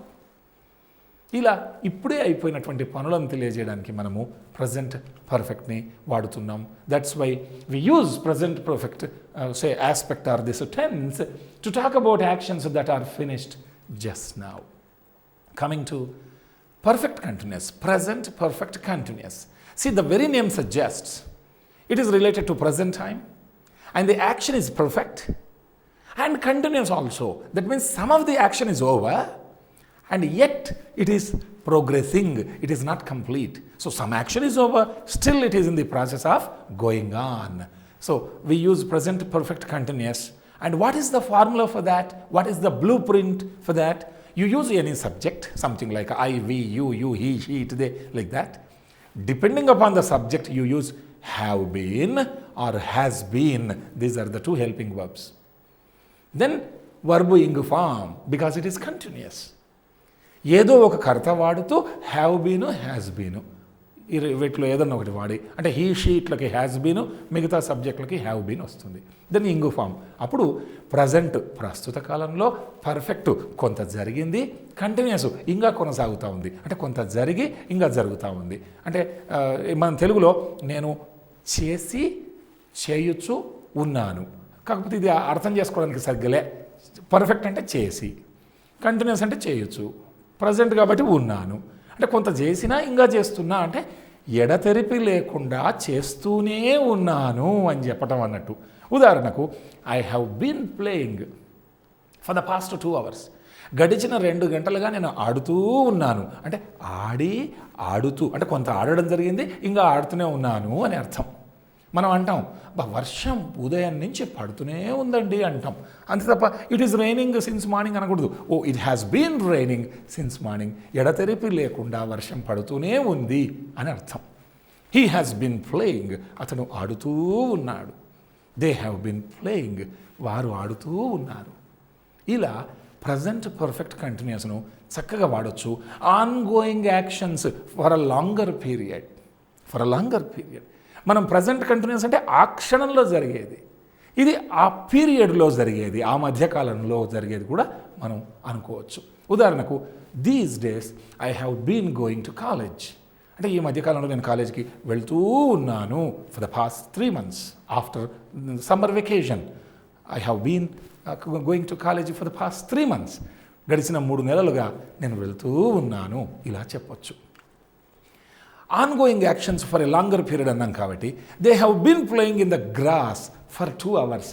ఇలా ఇప్పుడే అయిపోయినటువంటి పనులను తెలియజేయడానికి మనము ప్రజెంట్ పర్ఫెక్ట్ని వాడుతున్నాం. That's why we use present perfect say aspect or this tense to talk about actions that are finished just now. Coming to perfect continuous, present perfect continuous. See, the very name suggests it is related to present time and the action is perfect and continuous also. That means some of the action is over and yet it is progressing, it is not complete. So some action is over, still it is in the process of going on. So we use present perfect continuous. And what is the formula for that? What is the blueprint for that? You use any subject, something like I, we, you, he, she, it, they, like that. Depending upon the subject, you use have been or has been. These are the two helping verbs. Then verb ing form, because it is continuous. ఏదో ఒక కర్త వాడుతూ హ్యావ్ బీను హ్యాస్ బీను వీటిలో ఏదన్నా ఒకటి వాడి అంటే హీ షీట్లకి హ్యాస్ బీను, మిగతా సబ్జెక్టులకి హ్యావ్ బీన్ వస్తుంది. దెన్ ఇంగు ఫామ్. అప్పుడు ప్రజెంట్ ప్రస్తుత కాలంలో, పర్ఫెక్ట్ కొంత జరిగింది, కంటిన్యూస్ ఇంకా కొనసాగుతూ ఉంది అంటే కొంత జరిగి ఇంకా జరుగుతూ ఉంది. అంటే మన తెలుగులో నేను చేసి చేయొచ్చు ఉన్నాను, కాకపోతే ఇది అర్థం చేసుకోవడానికి సరిగ్గాలే. పర్ఫెక్ట్ అంటే చేసి, కంటిన్యూస్ అంటే చేయొచ్చు, ప్రజెంట్ కాబట్టి ఉన్నాను అంటే కొంత చేసినా ఇంకా చేస్తున్నా అంటే ఎడతెరిపి లేకుండా చేస్తూనే ఉన్నాను అని చెప్పటం అన్నట్టు. ఉదాహరణకు I have been playing for the past 2 hours. గడిచిన 2 గంటలుగా నేను ఆడుతూ ఉన్నాను అంటే ఆడుతూ అంటే కొంత ఆడడం జరిగింది, ఇంకా ఆడుతూనే ఉన్నాను అని అర్థం. మనం అంటాం వర్షం ఉదయం నుంచి పడుతూనే ఉందండి అంటాం, అంతే తప్ప it is raining since morning అనకూడదు. Oh it has been raining since morning, ఎడతెరిపి లేకుండా వర్షం పడుతూనే ఉంది అని అర్థం. హీ హ్యాస్ బీన్ ప్లేయింగ్, అతను ఆడుతూ ఉన్నాడు. దే హ్యావ్ బీన్ ప్లేయింగ్, వారు ఆడుతూ ఉన్నారు. ఇలా ప్రజెంట్ పర్ఫెక్ట్ కంటిన్యూస్ను చక్కగా వాడచ్చు. On going actions for a longer period. మనం ప్రజెంట్ కంటిన్యూస్ అంటే ఆ క్షణంలో జరిగేది, ఇది ఆ పీరియడ్లో జరిగేది, ఆ మధ్యకాలంలో జరిగేది కూడా మనం అనుకోవచ్చు. ఉదాహరణకు these days I have been going to college అంటే ఈ మధ్యకాలంలో నేను కాలేజ్కి వెళ్తూ ఉన్నాను. For the past 3 months after summer vacation I have been going to college for the past 3 months. గడిచిన 3 నెలలుగా నేను వెళ్తూ ఉన్నాను ఇలా చెప్పొచ్చు. Ongoing actions for a longer period అన్నాం కాబట్టి they have been playing in the grass for 2 hours.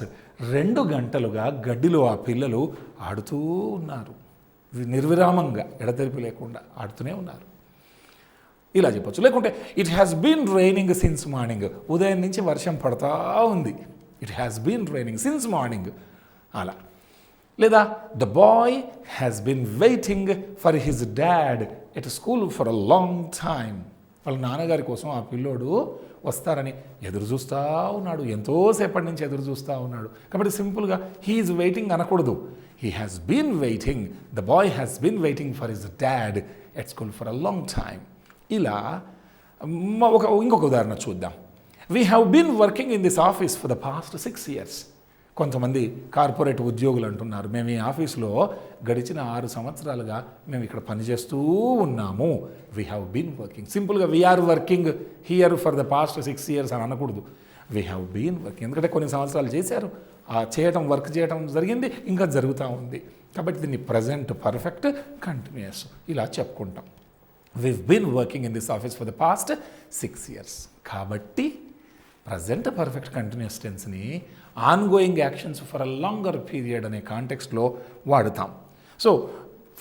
2 గంటలుగా గడ్డిలో ఆ పిల్లలు ఆడుతూ ఉన్నారు, నిర్విరామంగా ఎడతెరిపి లేకుండా ఆడుతూనే ఉన్నారు ఇలా చెప్పొచ్చు. లేకుంటే it has been raining since morning, ఉదయం నుంచి వర్షం పడతా ఉంది, it has been raining since morning అలా. లేదా the boy has been waiting for his dad at school for a long time. వాళ్ళ నాన్నగారి కోసం ఆ పిల్లోడు వస్తారని ఎదురు చూస్తూ ఉన్నాడు, ఎంతోసేపటి నుంచి ఎదురు చూస్తూ ఉన్నాడు. కాబట్టి సింపుల్గా హీ ఈజ్ వెయిటింగ్ అనకూడదు, he has been waiting, the boy has been waiting for his dad at school for a long time. ఇలా ఇంకొక ఉదాహరణ చూద్దాం. We have been working in this office for the past 6 years. కొంతమంది కార్పొరేట్ ఉద్యోగులు అంటున్నారు మేము ఈ ఆఫీస్లో గడిచిన 6 సంవత్సరాలుగా మేము ఇక్కడ పనిచేస్తూ ఉన్నాము. We have been working. సింపుల్గా we are working here for the past 6 years అని అనకూడదు, వీ హ్యావ్ బీన్ వర్కింగ్. ఎందుకంటే కొన్ని సంవత్సరాలు చేశారు, వర్క్ చేయడం జరిగింది, ఇంకా జరుగుతూ ఉంది. కాబట్టి దీన్ని ప్రజెంట్ పర్ఫెక్ట్ కంటిన్యూస్ ఇలా చెప్పుకుంటాం. We've been working in this office for the past 6 years. కాబట్టి ప్రజెంట్ పర్ఫెక్ట్ కంటిన్యూస్ టెన్స్ని ongoing actions for a longer period అనే కాంటెక్స్ట్లో వాడుతాం. So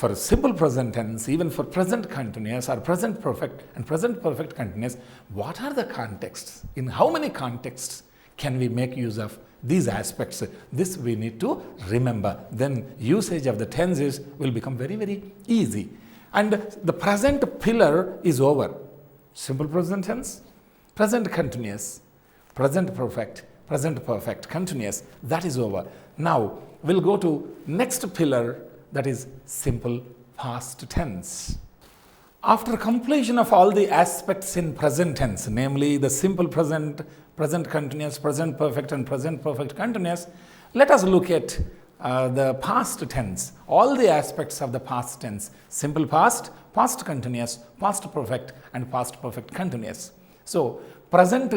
for simple present tense, even for present continuous or present perfect and present perfect continuous, what are the contexts? In how many contexts can we make use of these aspects? This we need to remember. Then usage of the tenses will become very, very easy. And the present pillar is over. Simple present tense, present continuous, present perfect, continuous, that is over. Now we'll go to next pillar, that is simple past tense. After completion of all the aspects in present tense, namely the simple present, present continuous, present perfect and present perfect continuous, let us look at the past tense, all the aspects of the past tense: simple past, past continuous, past perfect and past perfect continuous. So present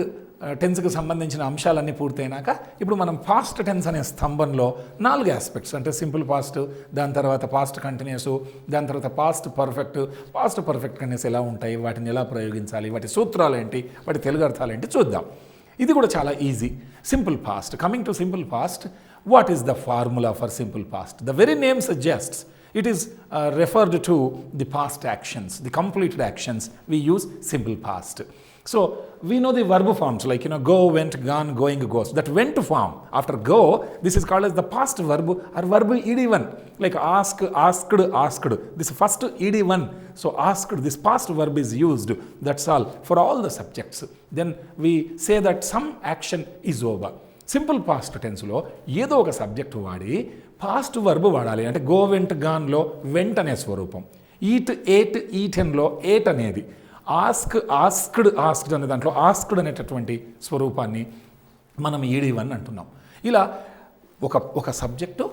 టెన్స్కి సంబంధించిన అంశాలన్నీ పూర్తయినాక ఇప్పుడు మనం పాస్ట్ టెన్స్ అనే స్తంభంలో 4 ఆస్పెక్ట్స్, అంటే సింపుల్ పాస్ట్, దాని తర్వాత పాస్ట్ కంటిన్యూస్, దాని తర్వాత పాస్ట్ పర్ఫెక్ట్ కంటిన్యూస్ ఎలా ఉంటాయి, వాటిని ఎలా ప్రయోగించాలి, వాటి సూత్రాలు ఏంటి, వాటి తెలుగు అర్థాలు ఏంటి చూద్దాం. ఇది కూడా చాలా easy. Simple past, coming to simple past, what is the formula for simple past? The very name suggests it is referred to the past actions, the completed actions. We use simple past. So we know the verb forms like, go, went, gone, going, goes. That went form after go, this is called as the past verb or verb ed1. Like ask, asked. This first ed1. So asked, this past verb is used. That's all for all the subjects. Then we say that some action is over. Simple past టెన్స్లో ఏదో ఒక సబ్జెక్ట్ వాడి పాస్ట్ వర్బ్ వాడాలి. అంటే గో, వెంట్, గాన్లో వెంట్ అనే స్వరూపం, ఈట్, ఏట్, ఈటెన్లో ఏట్ అనేది, ఆస్క్డ్ అనే దాంట్లో ఆస్క్డ్ అనేటటువంటి స్వరూపాన్ని మనం ఈడి1 అంటున్నాం. ఇలా ఒక సబ్జెక్టు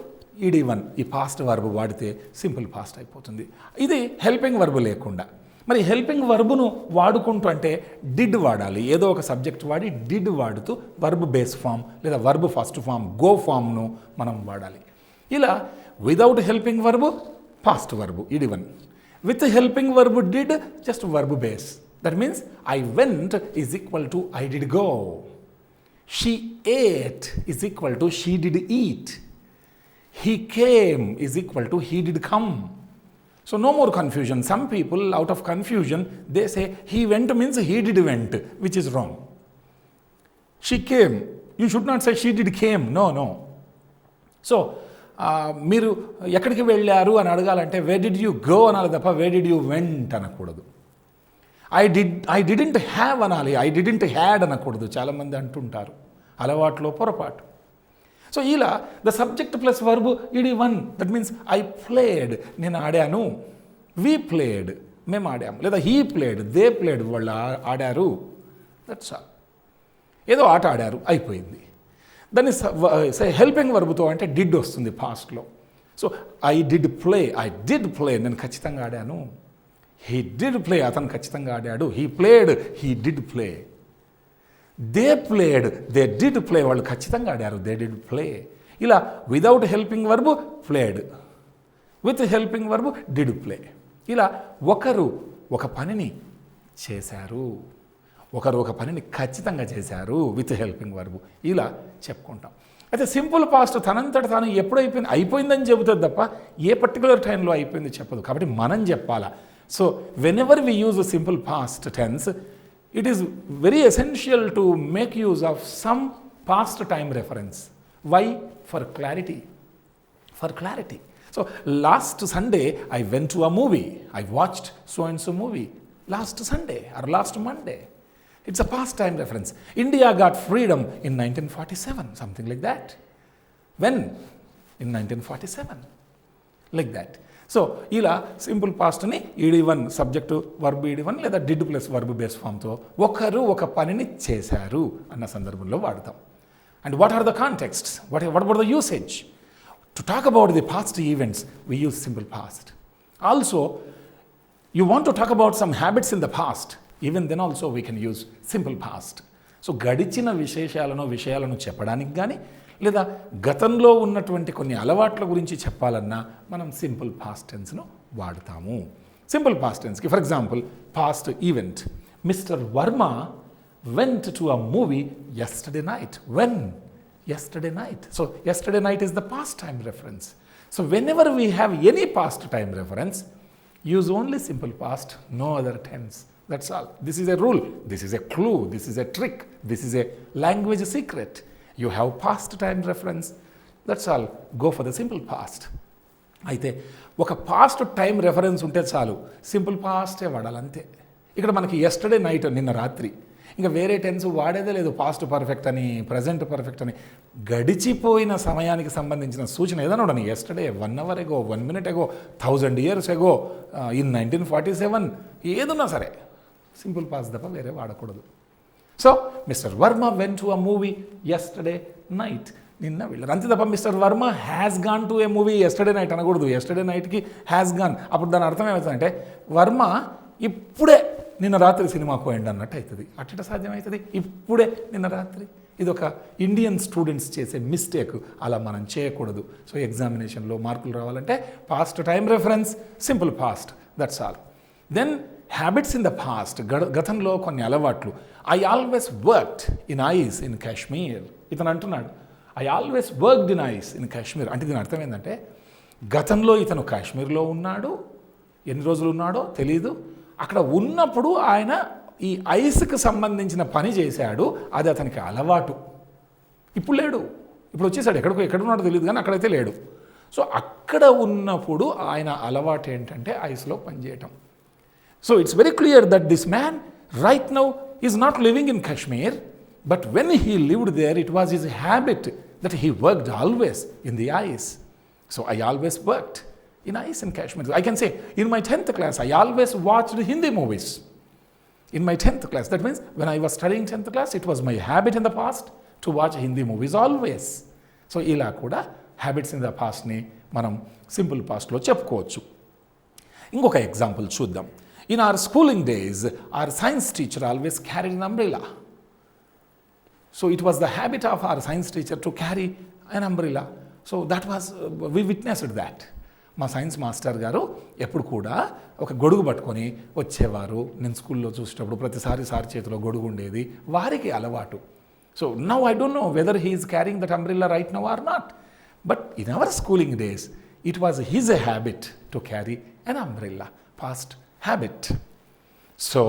ఈడి1 ఈ పాస్ట్ వర్బ్ వాడితే సింపుల్ పాస్ట్ అయిపోతుంది. ఇది హెల్పింగ్ వర్బ్ లేకుండా. మరి హెల్పింగ్ వర్బును వాడుకుంటూ అంటే డిడ్ వాడాలి. ఏదో ఒక సబ్జెక్ట్ వాడి డిడ్ వాడుతూ వర్బ్ బేస్ ఫామ్ లేదా వర్బ్ ఫస్ట్ ఫామ్ గో ఫామ్ను మనం వాడాలి. ఇలా without helping verb past verb ఈడి1, with helping verb did just verb base. That means I went is equal to I did go, she ate is equal to she did eat, he came is equal to he did come. So no more confusion. Some people, out of confusion, they say he went means he did went, which is wrong. She came. You should not say she did came. No. So మీరు ఎక్కడికి వెళ్ళారు అని అడగాలంటే where did you go అనాలి తప్ప where did you went అనకూడదు. I didn't have అనాలి, I didn't had అనకూడదు. చాలామంది అంటుంటారు, అలవాట్లో పొరపాటు. సో ఇలా ద సబ్జెక్ట్ ప్లస్ వర్బ్ ఈడి1. దట్ మీన్స్ ఐ ప్లేడ్, నేను ఆడాను, వీ ప్లేడ్, మేము ఆడాము, లేదా హీ ప్లేడ్, దే ప్లేడ్, వాళ్ళు ఆడారు. That's all. ఏదో ఆట ఆడారు, అయిపోయింది. దాన్ని హెల్పింగ్ వర్బ్తో అంటే డిడ్ వస్తుంది పాస్ట్లో. సో ఐ డిడ్ ప్లే, నేను ఖచ్చితంగా ఆడాను. హీ డిడ్ ప్లే, అతను ఖచ్చితంగా ఆడాడు. He played, he did play. They played, they did play, వాళ్ళు ఖచ్చితంగా ఆడారు. They did play. ఇలా without helping verb played, with helping verb did play. ఇలా ఒకరు ఒక పనిని చేశారు, ఒకరు ఒక పనిని ఖచ్చితంగా చేశారు విత్ హెల్పింగ్ వర్బ్. ఇలా చెప్పుకుంటాం. అయితే సింపుల్ పాస్ట్ తనంతట తాను ఎప్పుడు అయిపోయిందని చెబుతుంది తప్ప ఏ పర్టికులర్ టైంలో అయిపోయింది చెప్పదు. కాబట్టి మనం చెప్పాలా. So whenever we use simple past tense, it is very essential to make use of some past time reference. Why? For clarity. So last Sunday I went to a movie, I watched so and so movie last Sunday or last Monday. It's a past time reference. India got freedom in 1947, something like that. When? In 1947, like that. So ఇలా సింపుల్ పాస్ట్ని ఈడి1 సబ్జెక్టు వర్బ్ ఈడి1 లేదా డిడ్ ప్లస్ వర్బ్ బేస్ ఫామ్తో ఒకరు ఒక పనిని చేశారు అన్న సందర్భంలో వాడతాం. And what are the contexts, what about the usage? To talk about the past events we use simple past. Also you want to talk about some habits in the past, even then also we can use simple past. So గడిచిన విషయాలను చెప్పడానికి కానీ లేదా గతంలో ఉన్నటువంటి కొన్ని అలవాట్ల గురించి చెప్పాలన్నా మనం సింపుల్ పాస్ట్ టెన్స్ను వాడతాము. సింపుల్ పాస్ట్ టెన్స్కి for example past event, mister Varma went to a movie yesterday night. When? Yesterday night. So yesterday night is the past time reference. So whenever we have any past time reference, use only simple past, no other tense. That's all. This is a rule. This is a clue. This is a trick. This is a language secret. You have past time reference. That's all. Go for the simple past. అయితే ఒక పాస్ట్ టైం రెఫరెన్స్ ఉంటే చాలు, సింపుల్ పాస్టే వాడాలి అంతే. ఇక్కడ మనకి ఎస్టర్డే నైట్, నిన్న రాత్రి, ఇంకా వేరే టెన్స్ వాడేదే లేదు. పాస్ట్ పర్ఫెక్ట్ అని, ప్రజెంట్ పర్ఫెక్ట్ అని, గడిచిపోయిన సమయానికి సంబంధించిన సూచన ఏదైనా ఉండని, yesterday, 1 hour ago, 1 minute ago, 1000 years ago, in 1947, ఏదున్నా సరే సింపుల్ పాస్ట్ తప్ప వేరే వాడకూడదు. So mister Varma went to a movie yesterday night, నిన్న వెళ్ళారు అంతే తప్ప mister Varma has gone to A movie yesterday night అనకూడదు. ఎస్టర్డే నైట్కి హ్యాస్ గాన్, అప్పుడు దాని అర్థం ఏమవుతుందంటే వర్మ ఇప్పుడే నిన్న రాత్రి సినిమాకు పోయింది అన్నట్టు అవుతుంది. అట్ట సాధ్యమవుతుంది? ఇప్పుడే నిన్న రాత్రి. ఇది ఒక ఇండియన్ స్టూడెంట్స్ చేసే మిస్టేక్, అలా మనం చేయకూడదు. సో ఎగ్జామినేషన్లో మార్కులు రావాలంటే past time reference, simple past, that's all. Then habits in the past, గతంలో కొన్ని అలవాట్లు. I always worked in ice in Kashmir. ఇతను అంటున్నాడు I always worked in ice in Kashmir. అంటే దీని అర్థం ఏంటంటే గతంలో ఇతను కాశ్మీర్లో ఉన్నాడు, ఎన్ని రోజులు ఉన్నాడో తెలీదు, అక్కడ ఉన్నప్పుడు ఆయన ఈ ఐస్కి సంబంధించిన పని చేశాడు, అది అతనికి అలవాటు. ఇప్పుడు లేడు, ఇప్పుడు వచ్చేసాడు, ఎక్కడున్నాడో తెలియదు కానీ అక్కడైతే లేడు. సో అక్కడ ఉన్నప్పుడు ఆయన అలవాటు ఏంటంటే ఐస్లో పనిచేయటం. So it's very clear that this man right now is not living in Kashmir, but when he lived there, it was his habit that he worked always in the ice. So I always worked in ice in Kashmir. I can say in my 10th class, I always watched Hindi movies. In my 10th class, that means when I was studying 10th class, it was my habit in the past to watch Hindi movies always. So ఇలా కూడా హ్యాబిట్స్ ఇన్ ద పాస్ట్ని మనం సింపుల్ పాస్ట్లో చెప్పుకోవచ్చు. ఇంకొక ఎగ్జాంపుల్ చూద్దాం. In our schooling days, our science teacher always carried an umbrella. So it was the habit of our science teacher to carry an umbrella. So that was, we witnessed that. మా సైన్స్ మాస్టర్ గారు ఎప్పుడు కూడా ఒక గొడుగు పట్టుకొని వచ్చేవారు. నేను స్కూల్లో చూసేటప్పుడు ప్రతిసారి సార్ చేతిలో గొడుగు ఉండేది, వారికి అలవాటు. So now I don't know whether he is carrying that umbrella right now or not, but in our schooling days it was his habit to carry an umbrella. Past habit. So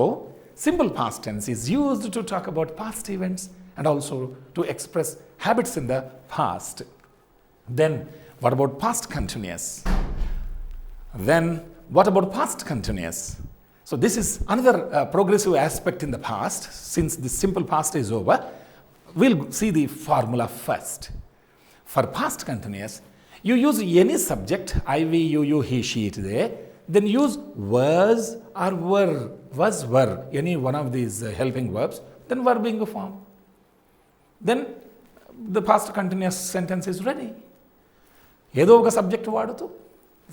simple past tense is used to talk about past events and also to express habits in the past. Then what about past continuous? So this is another progressive aspect in the past. Since the simple past is over, we'll see the formula first. For past continuous, you use any subject, I, we, you, he, she, it, they, then use was or were, any one of these helping verbs, then verb being a form. Then the past continuous sentence is ready. ఏదో ఒక సబ్జెక్ట్ వాడుతూ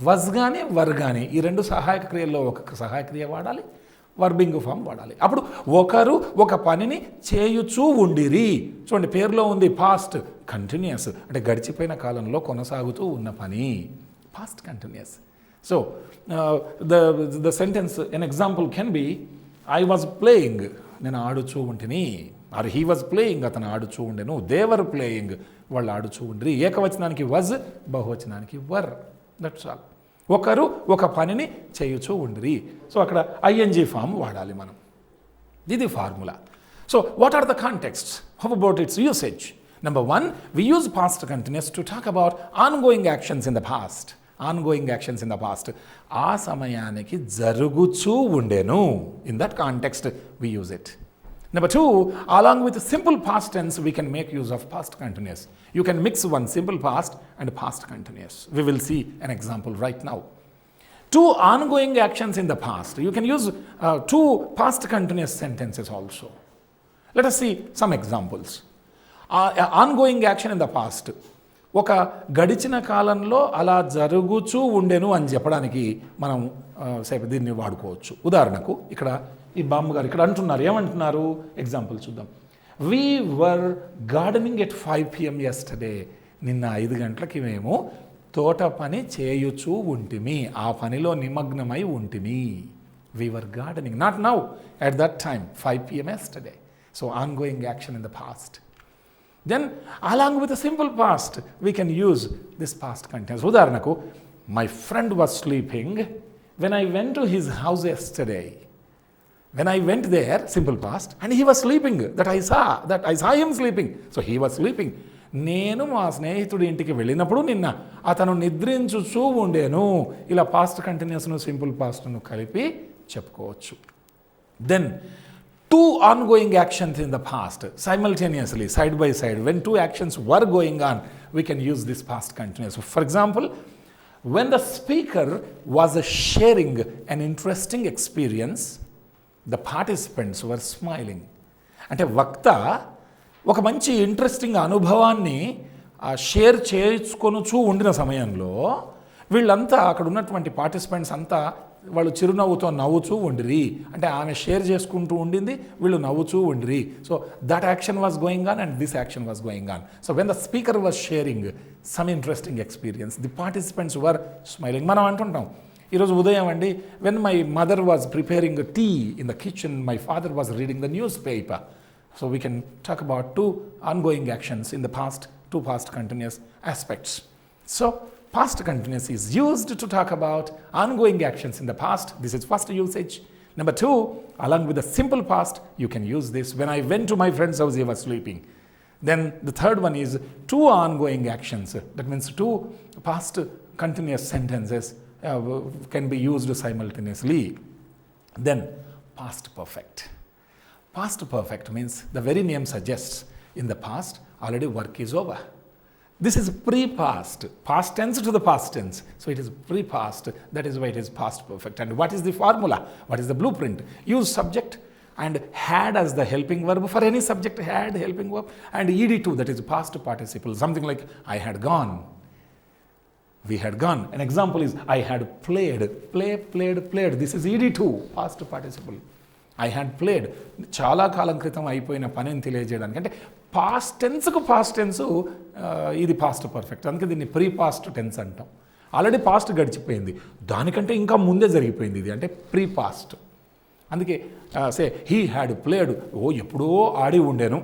was కానీ వర్ కానీ ఈ రెండు సహాయక క్రియల్లో ఒక సహాయక క్రియ వాడాలి, వర్బింగ్ ఫామ్ వాడాలి. అప్పుడు ఒకరు ఒక పనిని చేయుచూ ఉండిరి. చూడండి పేరులో ఉంది పాస్ట్ కంటిన్యూస్, అంటే గడిచిపోయిన కాలంలో కొనసాగుతూ ఉన్న పని, past continuous. So the sentence N example can B I was playing, నేను ఆడుచూ ఉంటిని, ఆర్ హీ వాజ్ ప్లేయింగ్, అతను ఆడుచూ ఉండెను, దేవర్ ప్లేయింగ్, వాళ్ళు ఆడుచూ ఉండ్రి. ఏకవచనానికి వజ్, బహువచనానికి వర్, దట్స్ ఆల్. ఒకరు ఒక పనిని చేయుచూ ఉండ్రి. సో అక్కడ ఐఎన్జీ ఫామ్ వాడాలి మనం. ఇది ఫార్ములా. So what are the contexts? How about its usage? Number 1, we use past continuous to talk about ongoing actions in the past. Ongoing actions in the past. ఆ సమయానికి జరుగుచూ ఉండెను. In that context, we use it. Number 2, along with simple past tense, we can make use of past continuous. You can mix one simple past and past continuous. We will see an example right now. 2 ongoing actions in the past. You can use 2 past continuous sentences also. Let us see some examples. Ongoing action in the past, ఒక గడిచిన కాలంలో అలా జరుగుచూ ఉండెను అని చెప్పడానికి మనం సేపు దీన్ని వాడుకోవచ్చు. ఉదాహరణకు ఇక్కడ ఈ బామ్మ గారు ఇక్కడ అంటున్నారు, ఏమంటున్నారు? ఎగ్జాంపుల్ చూద్దాం. We were gardening at 5 PM yesterday. నిన్న 5 గంటలకి మేము తోట పని చేయుచూ ఉంటిమి, ఆ పనిలో నిమగ్నమై ఉంటిమి. We were gardening, not now, at that time, 5 PM yesterday. So ongoing action in the past. Then along with the simple past, we can use this past continuous. ఉదాహరణకు, my friend was sleeping when I went to his house yesterday. When I went there, simple past, and he was sleeping. That I saw him sleeping. So he was sleeping. నేను మా స్నేహితుడి ఇంటికి వెళ్ళినప్పుడు నిన్న అతను నిద్రించుచూ ఉండేను. ఇలా పాస్ట్ కంటిన్యూస్ను సింపుల్ పాస్ట్ను కలిపి చెప్పుకోవచ్చు. Then two ongoing actions in the past simultaneously, side by side. When two actions were going on, we can use this past continuous. For example, when the speaker was sharing an interesting experience, the participants were smiling. అంటే వక్త ఒక మంచి ఇంట్రెస్టింగ్ అనుభవాన్ని షేర్ చేసుకొనుచూ ఉండిన సమయంలో వీళ్ళంతా అక్కడ ఉన్నటువంటి పార్టిసిపెంట్స్ అంతా వాళ్ళు చిరునవ్వుతో నవ్వుచూ ఉండిరి. అంటే ఆమె షేర్ చేసుకుంటూ ఉండింది, వీళ్ళు నవ్వుచూ ఉండిరి. So that action was going on and this action was going on. So when the speaker was sharing some interesting experience, the participants were smiling. మనం అంటుంటాం ఈరోజు ఉదయం అండి, when my mother was preparing tea in the kitchen, my father was reading the newspaper. So we can talk about two ongoing actions in the past, two past continuous aspects. So past continuous is used to talk about ongoing actions in the past. This is first usage. Number two, along with the simple past, you can use this. When I went to my friend's house, he was sleeping. Then the third one is two ongoing actions. That means two past continuous sentences can be used simultaneously. Then past perfect. Past perfect means the very name suggests in the past already work is over. This is pre-past, past tense to the past tense. So it is pre-past, that is why it is past perfect. And what is the formula? What is the blueprint? Use subject and had as the helping verb for any subject, had helping verb, and ed2, that is past participle. Something like I had gone, we had gone. An example is I had played, played. This is ed2, past participle. I had played. చాలా కాలం క్రితం అయిపోయిన పనిని తెలియజేయడానికి. అంటే పాస్ట్ టెన్స్కు పాస్ట్ టెన్స్ ఇది పాస్ట్ పర్ఫెక్ట్. అందుకే దీన్ని ప్రీ పాస్ట్ టెన్స్ అంటాం. ఆల్రెడీ పాస్ట్ గడిచిపోయింది, దానికంటే ఇంకా ముందే జరిగిపోయింది ఇది, అంటే ప్రీ పాస్ట్. అందుకే సే హీ హ్యాడ్ ప్లేడ్, ఎప్పుడో ఆడి ఉండేను.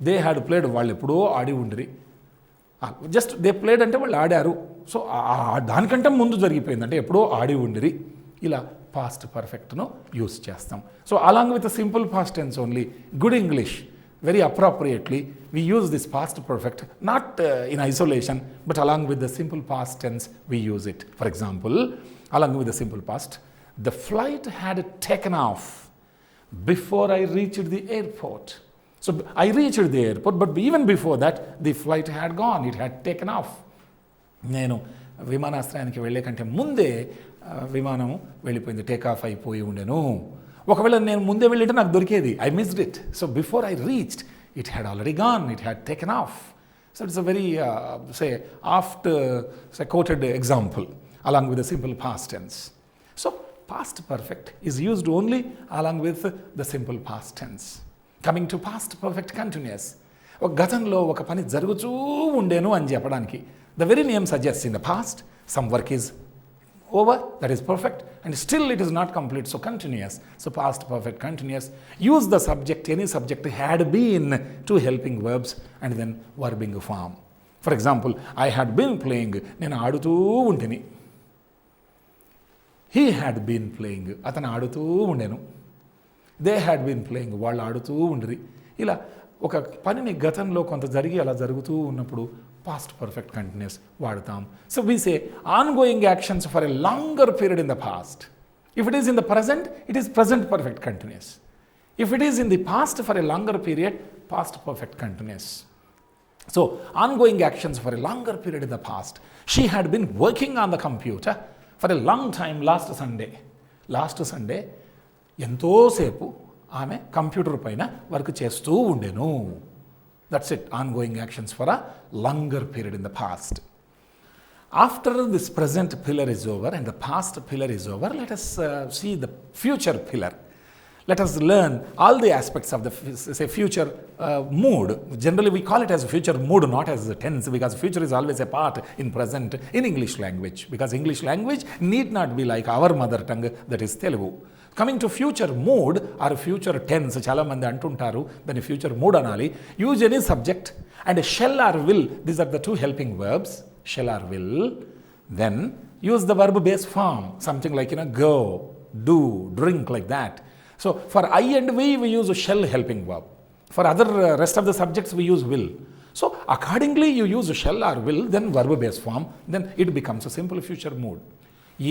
దే హ్యాడ్ ప్లేడ్, వాళ్ళు ఎప్పుడో ఆడి ఉండిరి. జస్ట్ దే ప్లేడ్ అంటే వాళ్ళు ఆడారు. సో దానికంటే ముందు జరిగిపోయింది, అంటే ఎప్పుడో ఆడి ఉండిరి. ఇలా past perfect no use chestam. So along with the simple past tense only, good English, very appropriately we use this past perfect, not in isolation, but along with the simple past tense we use it. For example, along with the simple past, the flight had taken off before I reached the airport. So I reached the airport, but even before that the flight had gone, it had taken off. నేను విమానాశ్రయానికి వెళ్ళే కంటే ముందే విమానం వెళ్ళిపోయింది, టేక్ ఆఫ్ అయిపోయి ఉండేను. ఒకవేళ నేను ముందే వెళ్ళింటే నాకు దొరికేది, I missed it. So before I reached, it had already gone, it had taken of. So it's a very ఆఫ్ట్ quoted example along with the simple past tense. So past perfect is used only along with the simple past tense. Coming to past perfect continuous, ఒక గతంలో ఒక పని జరుగుతూ ఉండేను అని చెప్పడానికి. The very name suggests in the past some work is over, that is perfect, and still it is not complete, so continuous. So past perfect continuous. Use the subject, any subject had been, two helping verbs, and then verbing form. For example, I had been playing, నేను ఆడుతూ ఉంటిని. He had been playing, అతను ఆడుతూ ఉండెను. They had been playing, వాళ్ళు ఆడుతూ ఉండిరి. ఇలా ఒక పనిని గతంలో కొంత జరిగి అలా జరుగుతూ ఉన్నప్పుడు past perfect continuous వాడతాం. So we say ongoing actions for a longer period in the past. If it is in the present, it is present perfect continuous. If it is in the past for a longer period, past perfect continuous. So ongoing actions for a longer period in the past. She had been working on the computer for a long time last Sunday. Last Sunday ఎంతోసేపు ఆమె కంప్యూటర్ పైన వర్క్ చేస్తూ ఉండెను. That's it, ongoing actions for a longer period in the past. After this present pillar is over and the past pillar is over, let us see the future pillar. Let us learn all the aspects of the future mood. Generally we call it as future mood, not as tense, because future is always a part in present in English language, because English language need not be like our mother tongue, that is Telugu. Coming to future mood or future tense, చాలా మంది అంటుంటారు దాన్ని ఫ్యూచర్ మూడ్ అనాలి. Use any subject and shall or will, these are the two helping verbs, shall or will. Then use the verb base form, something like go, do, drink, like that. So for I and we use shall helping verb. For other rest of the subjects we use will. So accordingly you use shall or will, then verb based form, then it becomes a simple future mood.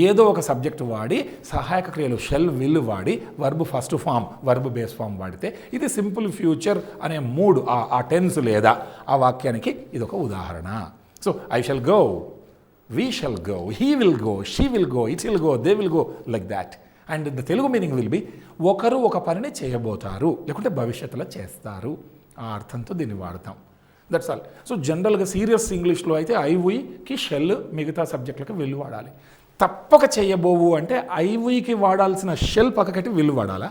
ఏదో ఒక సబ్జెక్ట్ వాడి సహాయక క్రియలు షెల్ విల్ వాడి verb first form verb base form వాడితే ఇది సింపుల్ ఫ్యూచర్ అనే మూడ్ ఆ టెన్స్ లేదా ఆ వాక్యానికి ఇది ఒక ఉదాహరణ. So I shall go, we shall go, he will go, she will go, it will go, they will go, like that. And the Telugu meaning will be ఒకరు ఒక పనిని చేయబోతారు లేకుంటే భవిష్యత్తులో చేస్తారు. ఆ అర్థంతో దీన్ని వాడతాం. That's all. సో జనరల్గా సీరియస్ ఇంగ్లీష్లో అయితే ఐ వీకి షెల్, మిగతా సబ్జెక్టులకు విల్ వాడాలి. తప్పక చేయబోవు అంటే ఐవీకి వాడాల్సిన షెల్ పక్కకట్టి విల్ వాడాలా,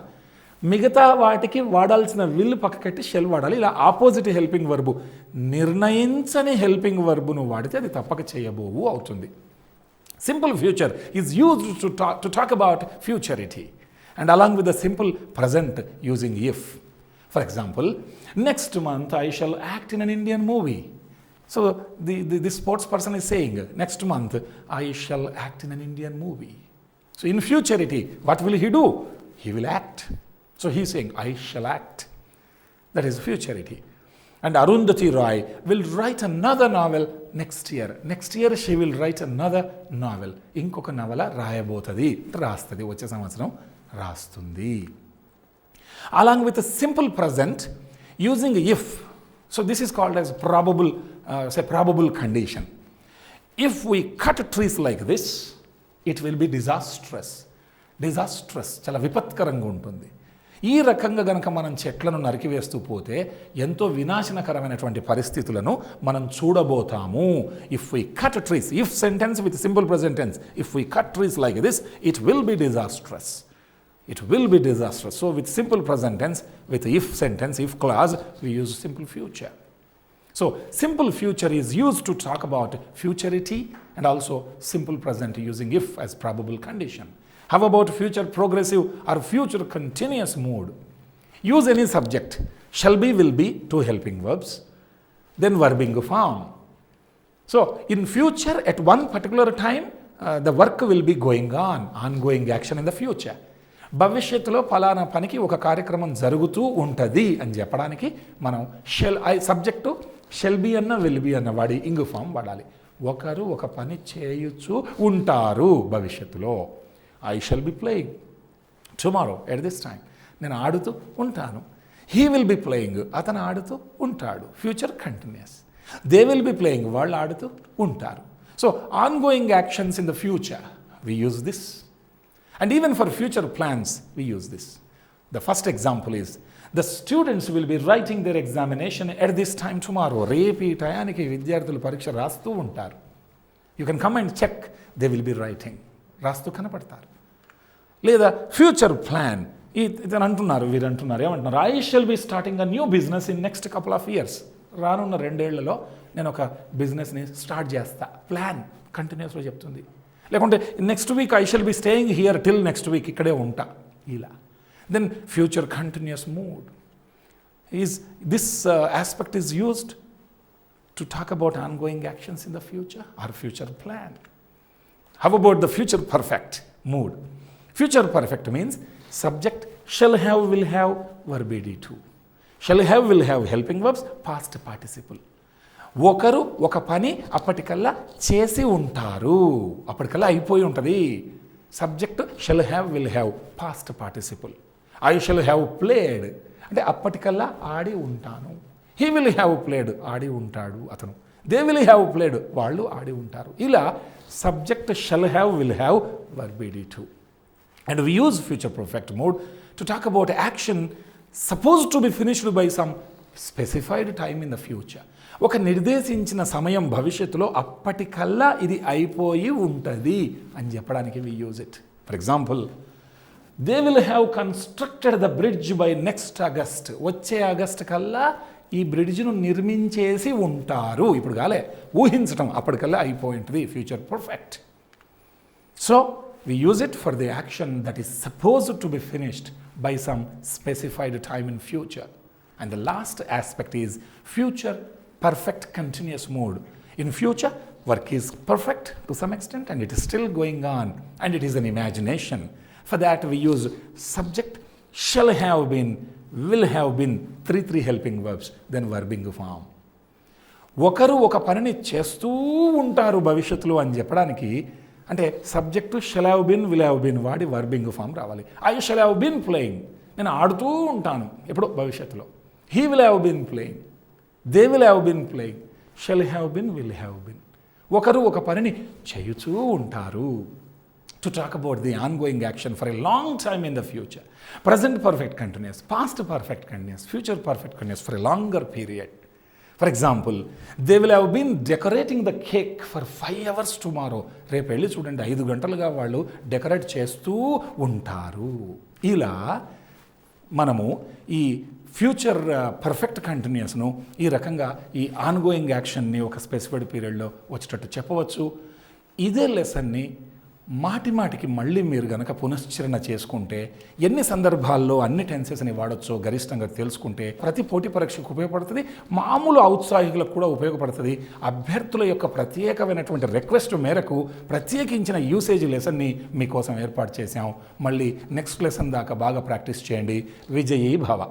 మిగతా వాటికి వాడాల్సిన విల్ పక్కకట్టి షెల్ వాడాలి. ఇలా ఆపోజిట్ హెల్పింగ్ వర్బు, నిర్ణయించని హెల్పింగ్ వర్బును వాడితే అది తప్పక చేయబోవు అవుతుంది. Simple future is used to talk about futurity, and along with the simple present using if. For example, next month I shall act in an Indian movie. So the sports person is saying, next month I shall act in an Indian movie. So in futurity, what will he do? He will act. So he is saying, I shall act. That is futurity. And Arundhati Roy will write another novel next year. Next year she will write another novel. ఇంకొక నవల రాయబోతుంది, రాస్తుంది, వచ్చే సంవత్సరం రాస్తుంది. Along with a simple present using if. So this is called as probable condition. If we cut trees like this, it will be disastrous. Disastrous, చాలా విపత్కరంగా ఉంటుంది. ఈ రకంగా గనక మనం చెట్లను నరికివేస్తూ పోతే ఎంతో వినాశనకరమైనటువంటి పరిస్థితులను మనం చూడబోతాము. If we cut trees, if sentence with simple present tense, if we cut trees like this, it will be disastrous. It will be disastrous. So with simple present tense, with if sentence, if clause, we use simple future. So simple future is used to talk about futurity, and also simple present using if as probable condition. How about future progressive or future continuous mood? Use any subject. Shall be, will be, two helping verbs, then verbing form. So in future, at one particular time, the work will be going on, ongoing action in the future. భవిష్యత్తులో ఫలానా పనికి ఒక కార్యక్రమం జరుగుతూ ఉంటుంది అని చెప్పడానికి మనం సబ్జెక్టు షెల్ బి అన్న విల్ బి అన్న వాడి ఇంగ్ ఫామ్ వాడాలి. ఒకరు ఒక పని చేయుచు ఉంటారు భవిష్యత్తులో. I shall be playing tomorrow at this time. నేను ఆడుతూ ఉంటాను. హీ విల్ బి ప్లేయింగ్, అతను ఆడుతూ ఉంటాడు. Future continuous. They will be playing, వాళ్ళు ఆడుతూ ఉంటారు. So ongoing actions in the future we use this. And even for future plans, we use this. The first example is, the students will be writing their examination at this time tomorrow. రేపు ఈ టయానికి విద్యార్థులు పరీక్ష రాస్తూ ఉంటారు. You can come and check, they will be writing. రాస్తూ కనపడతారు. లేదా ఫ్యూచర్ ప్లాన్, ఇతను అంటున్నారు, వీరు అంటున్నారు, ఏమంటున్నారు, I shall be starting a new business in next couple of years. రానున్న 2 ఏళ్లలో నేను ఒక బిజినెస్ని స్టార్ట్ చేస్తా. ప్లాన్ కంటిన్యూస్గా చెప్తుంది. లేకుంటే next week I shall be staying here till next week, ఇక్కడే ఉంటా ఇలా. Then future continuous mood is this aspect is used to talk about ongoing actions in the future or future plan. How about the future perfect mood? Future perfect means subject shall have, will have, verb ed2. Shall have, will have helping verbs, past participle. ఒకరు ఒక పని అప్పటికల్లా చేసి ఉంటారు, అప్పటికల్లా అయిపోయి ఉంటుంది. Subject shall have, will have, past participle. I shall have played అంటే అప్పటికల్లా ఆడి ఉంటాను. హీ విల్ హ్యావ్ ప్లేడ్, ఆడి ఉంటాడు అతను. దే విల్ హ్యావ్ ప్లేడ్, వాళ్ళు ఆడి ఉంటారు. ఇలా subject shall have, will have, verb ed2. And we use future perfect mode to talk about action supposed to be finished by some specified time in the future. ఒక నిర్దేశించిన సమయం భవిష్యత్తులో అప్పటికల్లా ఇది అయిపోయి ఉంటుంది అని చెప్పడానికి we use it. For example, they will have constructed the bridge by next August. వచ్చే ఆగస్ట్ కల్లా ఈ బ్రిడ్జ్ను నిర్మించేసి ఉంటారు. ఇప్పుడు కాలే, ఊహించటం, అప్పటికల్లా అయిపోయి ఉంటుంది. Future perfect. So we use it for the action that is supposed to be finished by some specified time in future. And the last aspect is future perfect continuous mood. In future, work is perfect to some extent and it is still going on and it is an imagination. For that we use subject shall have been, will have been, three helping verbs, then verbing form. ఒకరు ఒక పనిని చేస్తూ ఉంటారు భవిష్యత్తులో అని చెప్పడానికి అంటే subject shall have been, will have been వాడి వర్బింగ్ ఫామ్ రావాలి. I shall have been playing, నేను ఆడుతూ ఉంటాను ఎప్పుడో భవిష్యత్తులో. He will have been playing, they will have been playing, shall have been, will have been. ఒకరు ఒక పనిని చేయుచూ ఉంటారు. To talk about the ongoing action for a long time in the future. Present perfect continuous, past perfect continuous, future perfect continuous for a longer period. For example, they will have been decorating the cake for 5 hours tomorrow. రేపు వెళ్ళి చూడండి 5 గంటలుగా వాళ్ళు డెకరేట్ చేస్తూ ఉంటారు. ఇలా మనము ఈ ఫ్యూచర్ పర్ఫెక్ట్ కంటిన్యూస్ను ఈ రకంగా ఈ ఆన్గోయింగ్ యాక్షన్ని ఒక స్పెసిఫైడ్ పీరియడ్లో వచ్చేటట్టు చెప్పవచ్చు. ఇదే లెసన్ని మాటికి మళ్ళీ మీరు గనక పునశ్చరణ చేసుకుంటే ఎన్ని సందర్భాల్లో అన్ని టెన్సెస్ని వాడచ్చో గరిష్టంగా తెలుసుకుంటే ప్రతి పోటీ పరీక్షకు ఉపయోగపడుతుంది, మామూలు ఔత్సాహికులకు కూడా ఉపయోగపడుతుంది. అభ్యర్థుల యొక్క ప్రత్యేకమైనటువంటి రిక్వెస్ట్ మేరకు ప్రత్యేకించిన యూసేజ్ లెసన్ని మీకోసం ఏర్పాటు చేశాం. మళ్ళీ నెక్స్ట్ లెసన్ దాకా బాగా ప్రాక్టీస్ చేయండి. విజయీ భవ.